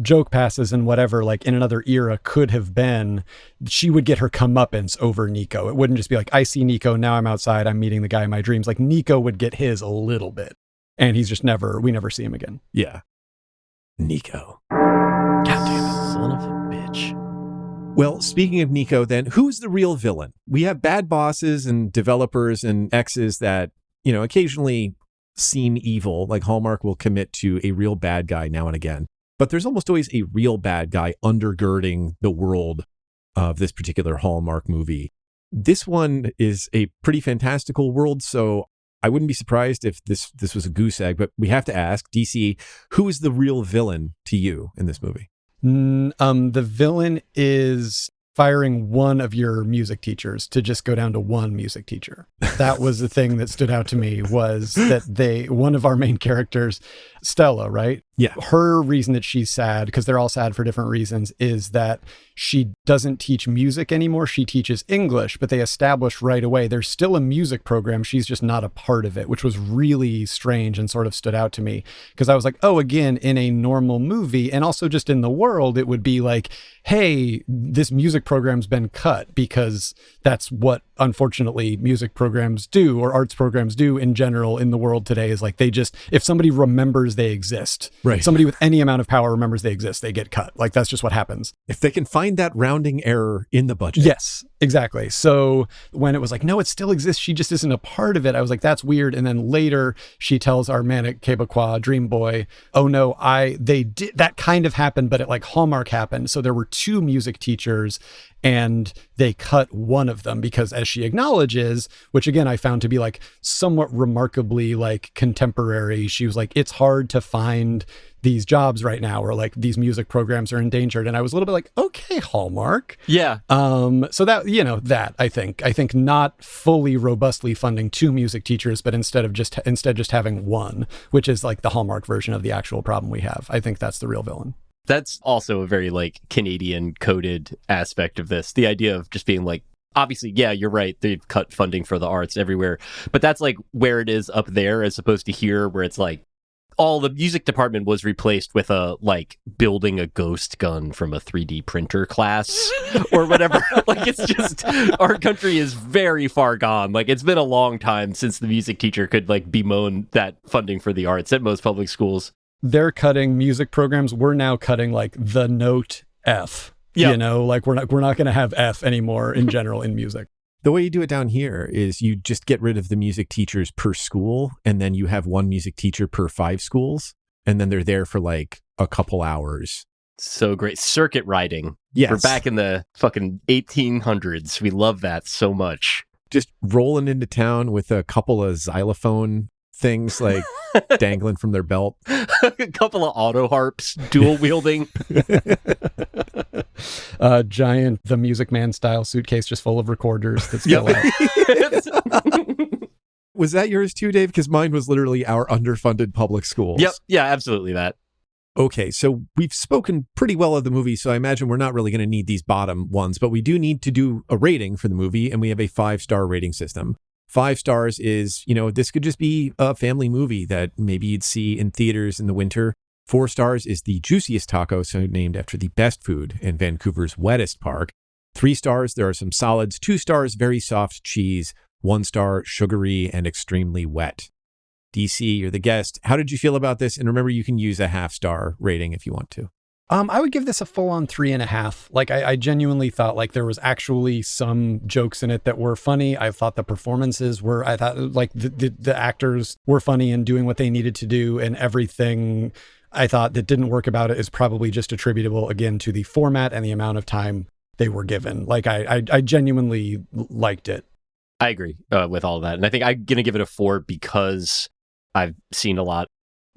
joke passes and whatever, like in another era could have been, she would get her comeuppance over Nico. It wouldn't just be like, I see Nico, now I'm outside, I'm meeting the guy in my dreams. Like Nico would get his a little bit. And he's just we never see him again. Yeah. Nico. God damn it. Son of a bitch. Well, speaking of Nico, then, who's the real villain? We have bad bosses and developers and exes that, occasionally seem evil, like Hallmark will commit to a real bad guy now and again. But there's almost always a real bad guy undergirding the world of this particular Hallmark movie. This one is a pretty fantastical world, so I wouldn't be surprised if this was a goose egg, but we have to ask, DC, who is the real villain to you in this movie? The villain is firing one of your music teachers to just go down to one music teacher. That was the thing that stood out to me, was that one of our main characters, Stella, right? Yeah. Her reason that she's sad, because they're all sad for different reasons, is that she doesn't teach music anymore. She teaches English, but they established right away there's still a music program. She's just not a part of it, which was really strange and sort of stood out to me, because I was like, oh, again, in a normal movie and also just in the world, it would be like, hey, this music program's been cut, because that's what, unfortunately, music programs do, or arts programs do in general in the world today, is like they just, if somebody remembers they exist, right? Somebody with any amount of power remembers they exist, they get cut. Like that's just what happens. If they can find that rounding error in the budget. Yes, exactly. So when it was like, no, it still exists, she just isn't a part of it, I was like, that's weird. And then later she tells our manic Quebecois dream boy, oh no, they did, that kind of happened, but it like Hallmark happened. So there were two music teachers and they cut one of them because, as she acknowledges, which again, I found to be like somewhat remarkably like contemporary, she was like, it's hard to find these jobs right now, or like these music programs are endangered. And I was a little bit like, okay, Hallmark. Yeah. So that, that I think not fully robustly funding two music teachers, but instead just having one, which is like the Hallmark version of the actual problem we have. I think that's the real villain. That's also a very like Canadian coded aspect of this. The idea of just being like, obviously, yeah, you're right, they've cut funding for the arts everywhere, but that's like where it is up there, as opposed to here, where it's like all the music department was replaced with a like building a ghost gun from a 3D printer class or whatever. Like it's just, our country is very far gone. Like it's been a long time since the music teacher could like bemoan that funding for the arts at most public schools. They're cutting music programs. We're now cutting like the note F. Yeah. Like we're not going to have F anymore in general in music. The way you do it down here is you just get rid of the music teachers per school, and then you have one music teacher per 5 schools, and then they're there for like a couple hours. So great. Circuit riding. Yes. We're back in the fucking 1800s. We love that so much. Just rolling into town with a couple of xylophone things like dangling from their belt. A couple of auto harps, dual wielding. Giant The Music Man style suitcase just full of recorders that spill out. Was that yours too, Dave? Because mine was literally our underfunded public schools. Yep. Yeah, absolutely that. Okay, so we've spoken pretty well of the movie, so I imagine we're not really going to need these bottom ones, but we do need to do a rating for the movie, and we have a 5-star rating system. 5 stars is, this could just be a family movie that maybe you'd see in theaters in the winter. 4 stars is the juiciest taco, so named after the best food in Vancouver's wettest park. 3 stars, there are some solids. 2 stars, very soft cheese. 1 star, sugary and extremely wet. DC, you're the guest. How did you feel about this? And remember, you can use a 0.5-star rating if you want to. I would give this a full-on 3.5. Like, I genuinely thought like there was actually some jokes in it that were funny. I thought the performances were, I thought like the actors were funny and doing what they needed to do, and everything I thought that didn't work about it is probably just attributable again to the format and the amount of time they were given. Like I genuinely liked it. I agree with all of that. And I think I'm going to give it a 4 because I've seen a lot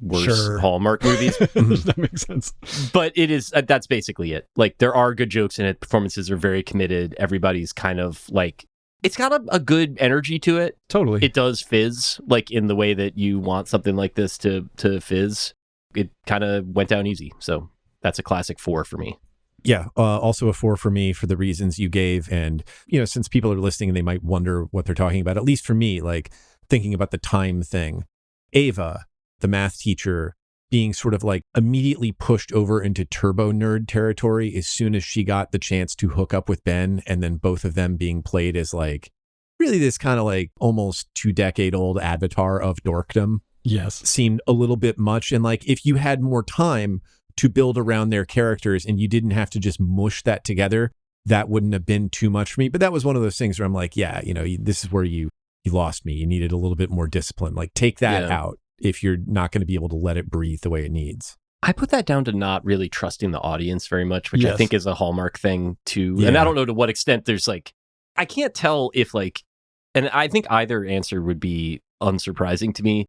worse Hallmark movies. That makes sense. But it is, that's basically it. Like, there are good jokes in it. Performances are very committed. Everybody's kind of like, it's got a good energy to it. Totally. It does fizz, like in the way that you want something like this to fizz. It kind of went down easy. So that's a classic 4 for me. Yeah, also a 4 for me for the reasons you gave. And, you know, since people are listening and they might wonder what they're talking about, at least for me, like thinking about the time thing, Ava, the math teacher, being sort of like immediately pushed over into turbo nerd territory as soon as she got the chance to hook up with Ben, and then both of them being played as like really this kind of like almost 2-decade-old avatar of dorkdom. Yes. Seemed a little bit much. And like, if you had more time to build around their characters and you didn't have to just mush that together, that wouldn't have been too much for me. But that was one of those things where I'm like, yeah, you know, this is where you lost me. You needed a little bit more discipline. Like, take that out if you're not going to be able to let it breathe the way it needs. I put that down to not really trusting the audience very much, which I think is a Hallmark thing too. Yeah. And I don't know to what extent there's like, I can't tell if like, and I think either answer would be unsurprising to me.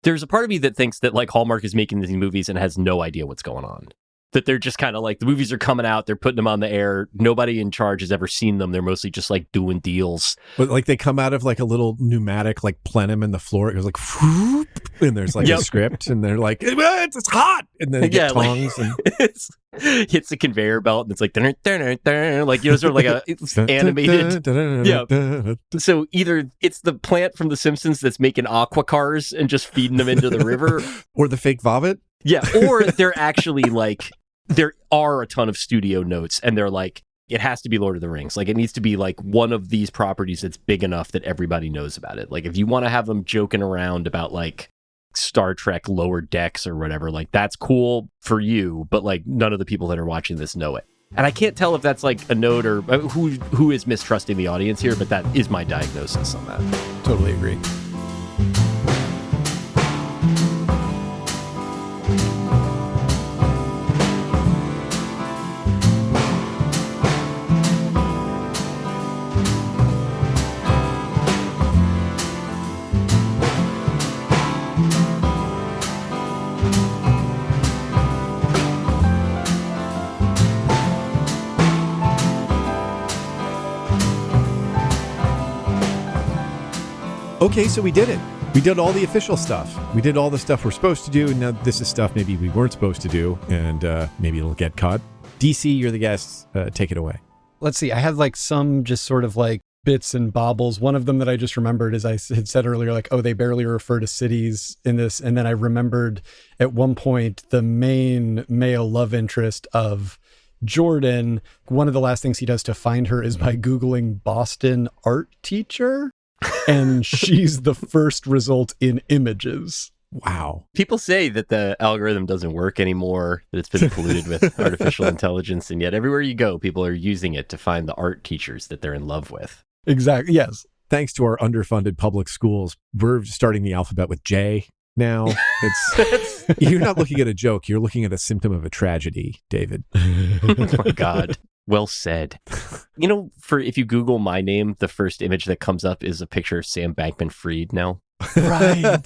There's a part of me that thinks that like Hallmark is making these movies and has no idea what's going on. That they're just kind of like, the movies are coming out, they're putting them on the air. Nobody in charge has ever seen them. They're mostly just like doing deals. But like they come out of like a little pneumatic like plenum in the floor. It goes like, whoop, and there's like a script, and they're like, it's hot, and then they get tongs and hits the conveyor belt, and it's like, like, you know, sort of like a animated. So either it's the plant from The Simpsons that's making aqua cars and just feeding them into the river, or the fake vomit. Yeah, or they're actually like, there are a ton of studio notes, and they're like, it has to be Lord of the Rings. Like, it needs to be like one of these properties that's big enough that everybody knows about it. Like, if you want to have them joking around about like Star Trek Lower Decks or whatever, like, that's cool for you, but like none of the people that are watching this know it. And I can't tell if that's like a note or who is mistrusting the audience here, but that is my diagnosis on that. Totally agree. Okay, so we did it. We did all the official stuff. We did all the stuff we're supposed to do. And now this is stuff maybe we weren't supposed to do, and maybe it'll get cut. DC, you're the guest. Take it away. Let's see. I had like some just sort of like bits and bobbles. One of them that I just remembered is I had said earlier, like, oh, they barely refer to cities in this. And then I remembered at one point the main male love interest of Jordan. One of the last things he does to find her is by Googling Boston art teacher. And she's the first result in images. Wow. People say that the algorithm doesn't work anymore, that it's been polluted with artificial intelligence, and yet everywhere you go, people are using it to find the art teachers that they're in love with. Exactly. Yes. Thanks to our underfunded public schools, we're starting the alphabet with J now. It's you're not looking at a joke, you're looking at a symptom of a tragedy, David. Oh my God. Well said. You know, if you Google my name, the first image that comes up is a picture of Sam Bankman-Fried now. Right.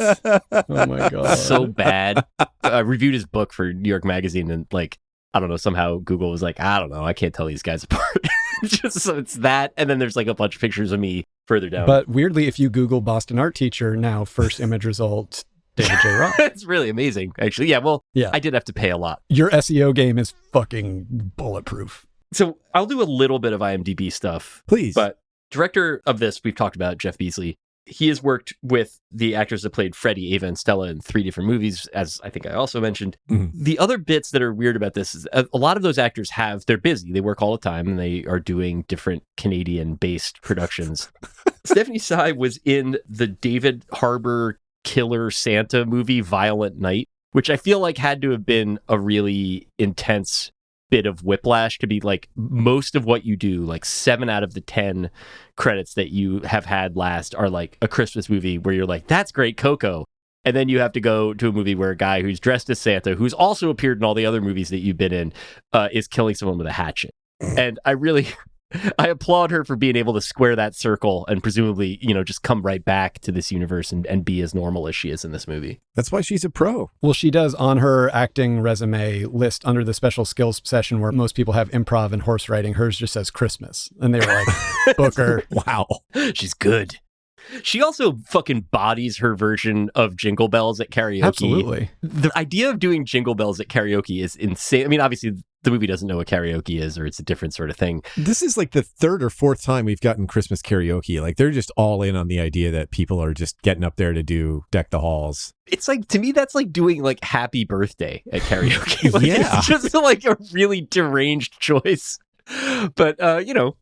Oh my God. So bad. I reviewed his book for New York Magazine, and like, I don't know, somehow Google was like, I don't know, I can't tell these guys apart. Just so it's that. And then there's like a bunch of pictures of me further down. But weirdly, if you Google Boston art teacher now, first image result, David J. Roth. It's really amazing, actually. Yeah, well, I did have to pay a lot. Your SEO game is fucking bulletproof. So I'll do a little bit of IMDb stuff. Please. But director of this, we've talked about, Jeff Beesley. He has worked with the actors that played Freddie, Ava, and Stella in 3 different movies, as I think I also mentioned. Mm-hmm. The other bits that are weird about this is a lot of those actors they're busy. They work all the time, and they are doing different Canadian-based productions. Stephanie Sy was in the David Harbour killer Santa movie, Violent Night, which I feel like had to have been a really intense bit of whiplash to be like, most of what you do, like 7 out of the 10 credits that you have had last are like a Christmas movie where you're like, that's great, Coco. And then you have to go to a movie where a guy who's dressed as Santa, who's also appeared in all the other movies that you've been in, is killing someone with a hatchet. And I applaud her for being able to square that circle and presumably, just come right back to this universe and be as normal as she is in this movie. That's why she's a pro. Well, she does on her acting resume list under the special skills session where most people have improv and horse riding. Hers just says Christmas. And they were like, book her. Wow. She's good. She also fucking bodies her version of Jingle Bells at karaoke. Absolutely. The idea of doing Jingle Bells at karaoke is insane. I mean, obviously, the movie doesn't know what karaoke is, or it's a different sort of thing. This is like the third or fourth time we've gotten Christmas karaoke. Like, they're just all in on the idea that people are just getting up there to do Deck the Halls. It's like, to me, that's like doing like Happy Birthday at karaoke. Like, Yeah. It's just like a really deranged choice. But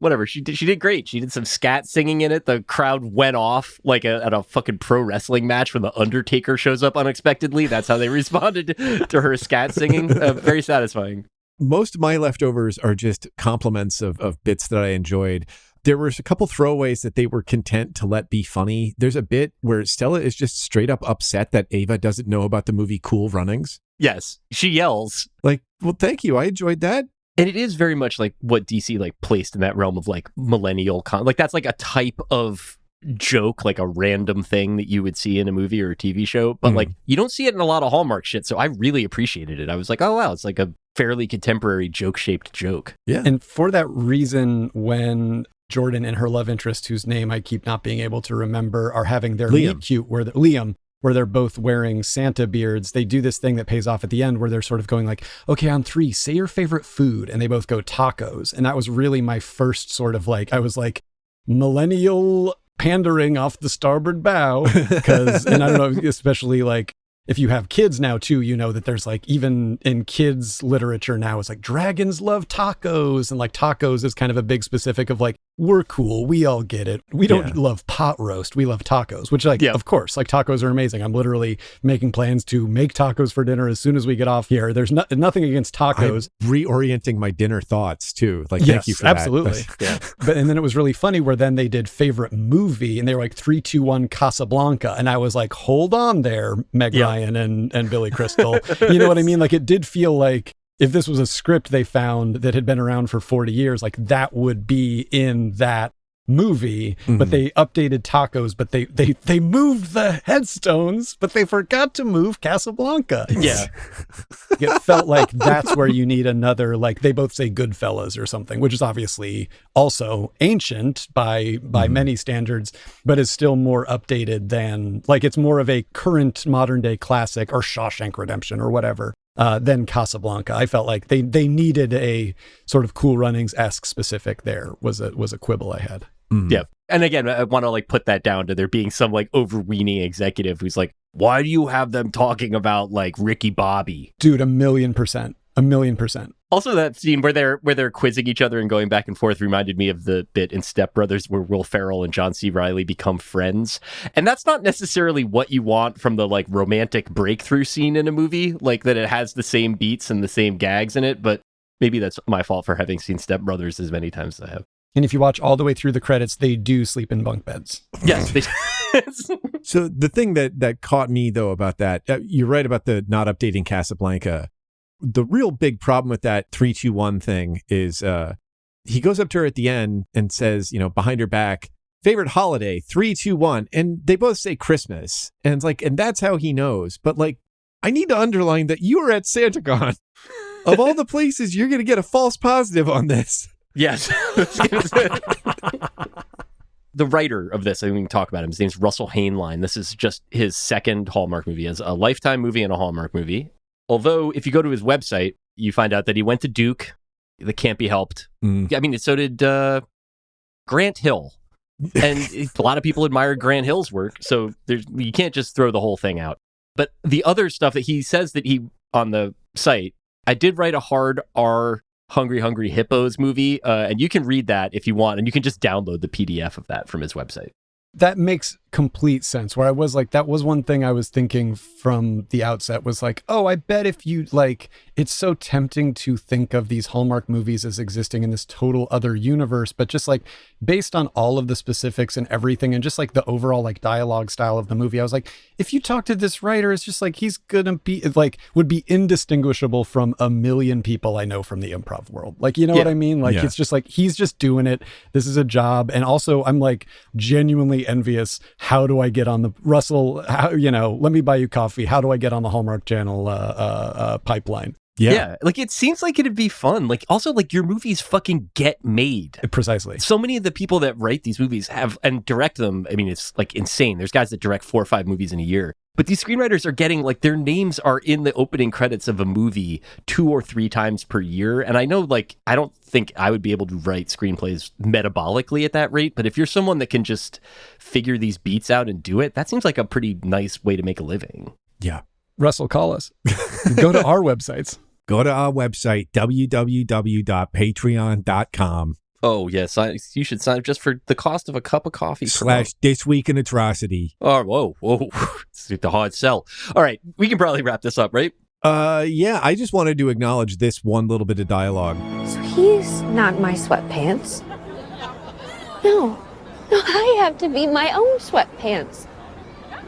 whatever. She did great. She did some scat singing in it. The crowd went off like at a fucking pro wrestling match when the Undertaker shows up unexpectedly. That's how they responded to her scat singing. Very satisfying. Most of my leftovers are just compliments of bits that I enjoyed. There was a couple throwaways that they were content to let be funny. There's a bit where Stella is just straight up upset that Ava doesn't know about the movie Cool Runnings. Yes, she yells. Like, well, thank you. I enjoyed that. And it is very much like what DC like placed in that realm of like millennial like that's like a type of joke, like a random thing that you would see in a movie or a TV show, but like you don't see it in a lot of Hallmark shit. So I really appreciated it. I was like, oh wow, it's like a fairly contemporary joke-shaped joke. Yeah. And for that reason, when Jordan and her love interest, whose name I keep not being able to remember, are having their meet cute Liam, where they're both wearing Santa beards, they do this thing that pays off at the end where they're sort of going like, okay, on 3, say your favorite food. And they both go tacos. And that was really my first sort of like, I was like, millennial pandering off the starboard bow. Because, and I don't know, especially like, if you have kids now too, you know that there's like, even in kids literature now, it's like dragons love tacos. And like tacos is kind of a big specific of like, we're cool. We all get it. We don't love pot roast. We love tacos, which like, of course, like tacos are amazing. I'm literally making plans to make tacos for dinner as soon as we get off here. There's nothing against tacos. I'm reorienting my dinner thoughts too. Like, thank you for absolutely. that. But and then it was really funny where then they did favorite movie and they were like 3, 2, 1 Casablanca. And I was like, hold on there, Meg Ryan and Billy Crystal. You know what I mean? Like it did feel like if this was a script they found that had been around for 40 years, like that would be in that movie, but they updated tacos, but they moved the headstones, but they forgot to move Casablanca. Yeah. It felt like that's where you need another, like they both say Goodfellas or something, which is obviously also ancient by many standards, but is still more updated than, like it's more of a current modern day classic or Shawshank Redemption or whatever. Than Casablanca. I felt like they needed a sort of Cool Runnings-esque specific there was a quibble I had. Yeah. And again, I want to like put that down to there being some like overweening executive who's like, why do you have them talking about like Ricky Bobby? Dude, 1,000,000%. 1,000,000%. Also, that scene where they're quizzing each other and going back and forth reminded me of the bit in Step Brothers where Will Ferrell and John C. Reilly become friends. And that's not necessarily what you want from the like romantic breakthrough scene in a movie, like that it has the same beats and the same gags in it. But maybe that's my fault for having seen Step Brothers as many times as I have. And if you watch all the way through the credits, they do sleep in bunk beds. Yes. So the thing that caught me though about that, you're right about the not updating Casablanca. The real big problem with that 3, 2, 1 thing is he goes up to her at the end and says, behind her back, favorite holiday, 3, 2, 1. And they both say Christmas. And it's like, and that's how he knows. But like, I need to underline that you were at Santacon. Of all the places, you're going to get a false positive on this. Yes. The writer of this, I mean, we can talk about him. His name's Russell Hainline. This is just his second Hallmark movie. As a Lifetime movie and a Hallmark movie. Although, if you go to his website, you find out that he went to Duke. That can't be helped. I mean, so did Grant Hill. And a lot of people admired Grant Hill's work. So you can't just throw the whole thing out. But the other stuff that he says that he, on the site, I did write a hard R Hungry Hungry Hippos movie. And you can read that if you want. And you can just download the PDF of that from his website. That makes complete sense, where I was like, that was one thing I was thinking from the outset was like, oh, I bet if you like, it's so tempting to think of these Hallmark movies as existing in this total other universe, but just like based on all of the specifics and everything and just like the overall like dialogue style of the movie, I was like, if you talk to this writer, it's just like he's gonna be like would be indistinguishable from a million people I know from the improv world. Like, you know what I mean? Like it's just like he's just doing it. This is a job. And also I'm like genuinely envious. How do I get on the Russell? How, you know, let me buy you coffee. How do I get on the Hallmark Channel pipeline? Yeah. Like it seems like it'd be fun. Like also like your movies fucking get made. Precisely. So many of the people that write these movies have and direct them. I mean, it's like insane. There's guys that direct 4 or 5 movies in a year. But these screenwriters are getting like their names are in the opening credits of a movie 2 or 3 times per year. And I know like I don't think I would be able to write screenplays metabolically at that rate. But if you're someone that can just figure these beats out and do it, that seems like a pretty nice way to make a living. Yeah. Russell, call us. Go to our websites. Go to our website, www.patreon.com. Oh, yes. You should sign up just for the cost of a cup of coffee. / This Week in Atrocity. Oh, whoa. It's the hard sell. All right. We can probably wrap this up, right? Yeah, I just wanted to acknowledge this one little bit of dialogue. So he's not my sweatpants. No, I have to be my own sweatpants.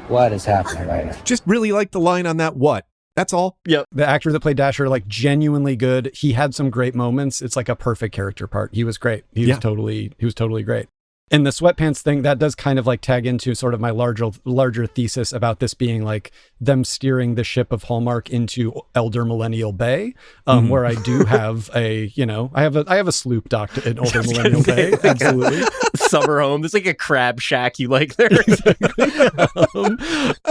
What is happening right now? Just really like the line on that what. That's all. Yep. The actor that played Dasher, like genuinely good. He had some great moments. It's like a perfect character part. He was great. He was totally great. And the sweatpants thing, that does kind of like tag into sort of my larger thesis about this being like them steering the ship of Hallmark into Elder Millennial Bay, where I do have I have a sloop docked in Older Millennial Bay. Absolutely. Summer home. There's like a crab shack you like there. Exactly.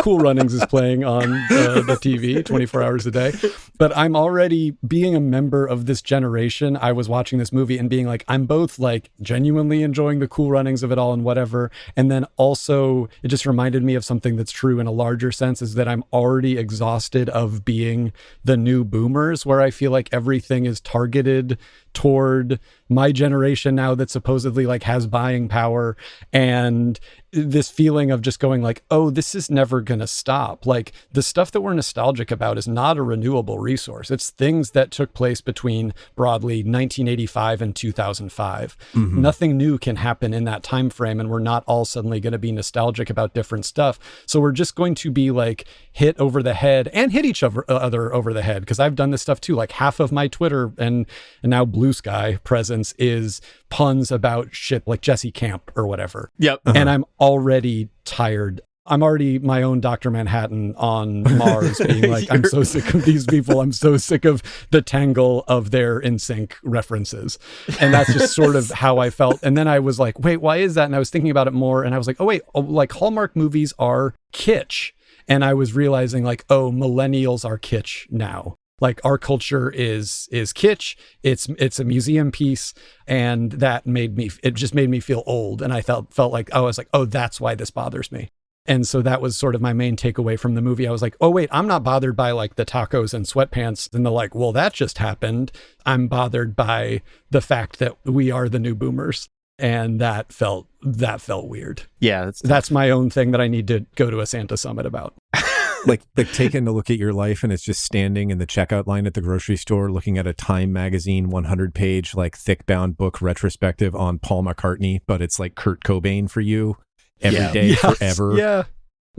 Cool Runnings is playing on the TV 24 hours a day. But I'm already being a member of this generation. I was watching this movie and being like, I'm both like genuinely enjoying the Cool Runnings of it all and whatever, and then also it just reminded me of something that's true in a larger sense, is that I'm already exhausted of being the new boomers, where I feel like everything is targeted toward my generation now that supposedly like has buying power, and this feeling of just going like, oh, this is never gonna stop. Like the stuff that we're nostalgic about is not a renewable resource. It's things that took place between broadly 1985 and 2005. Nothing new can happen in that time frame, and we're not all suddenly going to be nostalgic about different stuff. So we're just going to be like hit over the head and hit each other over the head, because I've done this stuff too. Like half of my Twitter and now Blue Sky presence is puns about shit like Jesse Camp or whatever. Yep. And I'm already tired. I'm already my own Dr. Manhattan on Mars being like, I'm so sick of these people. I'm so sick of the tangle of their NSYNC references. And that's just sort of how I felt. And then I was like, wait, why is that? And I was thinking about it more, and I was like, oh, wait, like Hallmark movies are kitsch. And I was realizing like, oh, millennials are kitsch now. Like our culture is kitsch. It's a museum piece, and that just made me feel old. And I felt like, I was like, oh, that's why this bothers me. And so that was sort of my main takeaway from the movie. I was like, oh, wait, I'm not bothered by like the tacos and sweatpants. And they're like, well, that just happened. I'm bothered by the fact that we are the new boomers. And that felt weird. Yeah. That's my own thing that I need to go to a Santa summit about. like taking a look at your life and it's just standing in the checkout line at the grocery store looking at a Time magazine 100-page like thick bound book retrospective on Paul McCartney, but it's like Kurt Cobain for you every day forever. Yeah.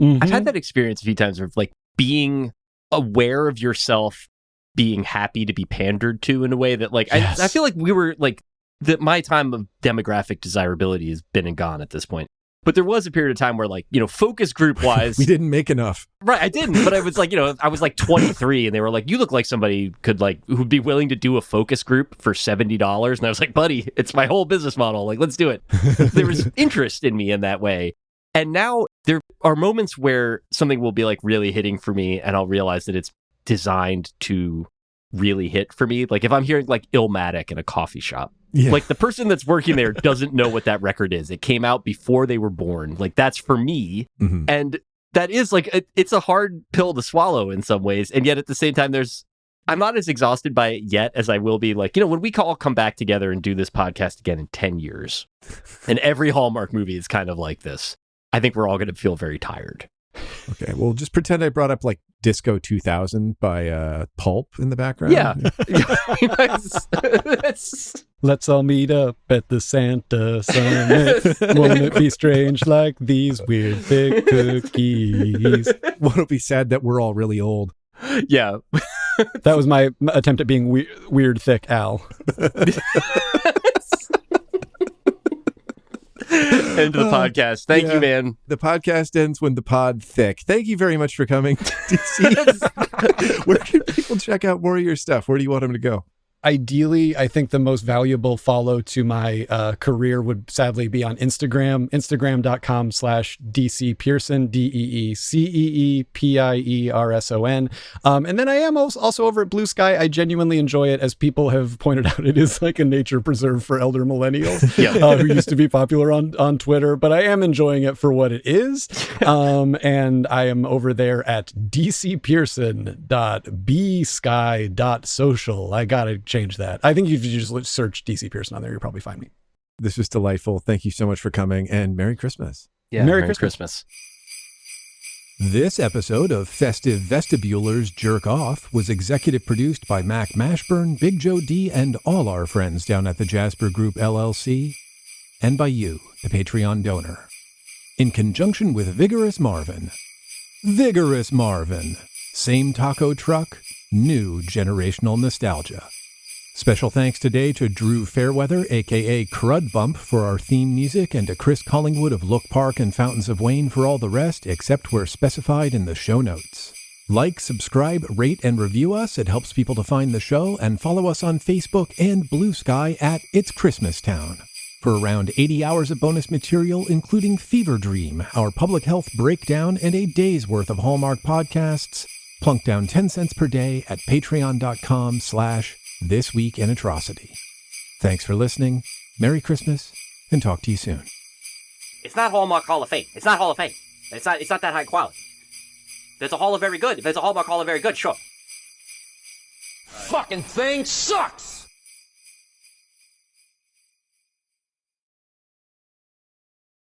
I've had that experience a few times of like being aware of yourself, being happy to be pandered to in a way that like I feel like we were like that my time of demographic desirability has been and gone at this point. But there was a period of time where, like, you know, focus group wise, we didn't make enough. Right, I didn't. But I was like, you know, I was like 23, and they were like, "You look like somebody who'd be willing to do a focus group for $70." And I was like, "Buddy, it's my whole business model. Like, let's do it." There was interest in me in that way. And now there are moments where something will be like really hitting for me, and I'll realize that it's designed to really hit for me. Like if I'm hearing like Illmatic in a coffee shop. Yeah. Like the person that's working there doesn't know what that record is. It came out before they were born. Like that's for me. Mm-hmm. And that is like, it's a hard pill to swallow in some ways. And yet at the same time, I'm not as exhausted by it yet as I will be like, you know, when we all come back together and do this podcast again in 10 years and every Hallmark movie is kind of like this. I think we're all going to feel very tired. Okay, well, just pretend I brought up like Disco 2000 by Pulp in the background. Yeah. Let's all meet up at the Santa Summit. Won't it be strange like these weird thick cookies? Won't it be sad that we're all really old? Yeah. That was my attempt at being weird thick Al. End of the podcast. Thank you, man. The podcast ends when the pod thick. Thank you very much for coming, DC. Where can people check out more of your stuff? Where do you want them to go? Ideally, I think the most valuable follow to my career would sadly be on Instagram, instagram.com/DC Pierson, DEECEEPIERSON. And then I am also over at Blue Sky. I genuinely enjoy it. As people have pointed out, it is like a nature preserve for elder millennials who used to be popular on Twitter, but I am enjoying it for what it is. And I am over there at dcpearson.bsky.social. I got to change that. I think if you just search DC Pierson on there, you'll probably find me. This was delightful. Thank you so much for coming, and Merry Christmas. Yeah, Merry Christmas. This episode of Festive Vestibulers Jerk Off was executive produced by Mac Mashburn, Big Joe D, and all our friends down at the Jasper Group LLC, and by you, the Patreon donor, in conjunction with Vigorous Marvin. Vigorous Marvin. Same taco truck, new generational nostalgia. Special thanks today to Drew Fairweather, a.k.a. Crudbump, for our theme music, and to Chris Collingwood of Look Park and Fountains of Wayne for all the rest, except where specified in the show notes. Like, subscribe, rate, and review us. It helps people to find the show, and follow us on Facebook and Blue Sky at It's Christmas Town for around 80 hours of bonus material, including Fever Dream, our public health breakdown, and a day's worth of Hallmark podcasts. Plunk down 10 cents per day at patreon.com/This Week in Atrocity. Thanks for listening. Merry Christmas, and talk to you soon. It's not Hallmark Hall of Fame. It's not Hall of Fame. It's not that high quality. There's a Hall of Very Good. If there's a Hallmark Hall of Very Good, sure. Fucking thing sucks!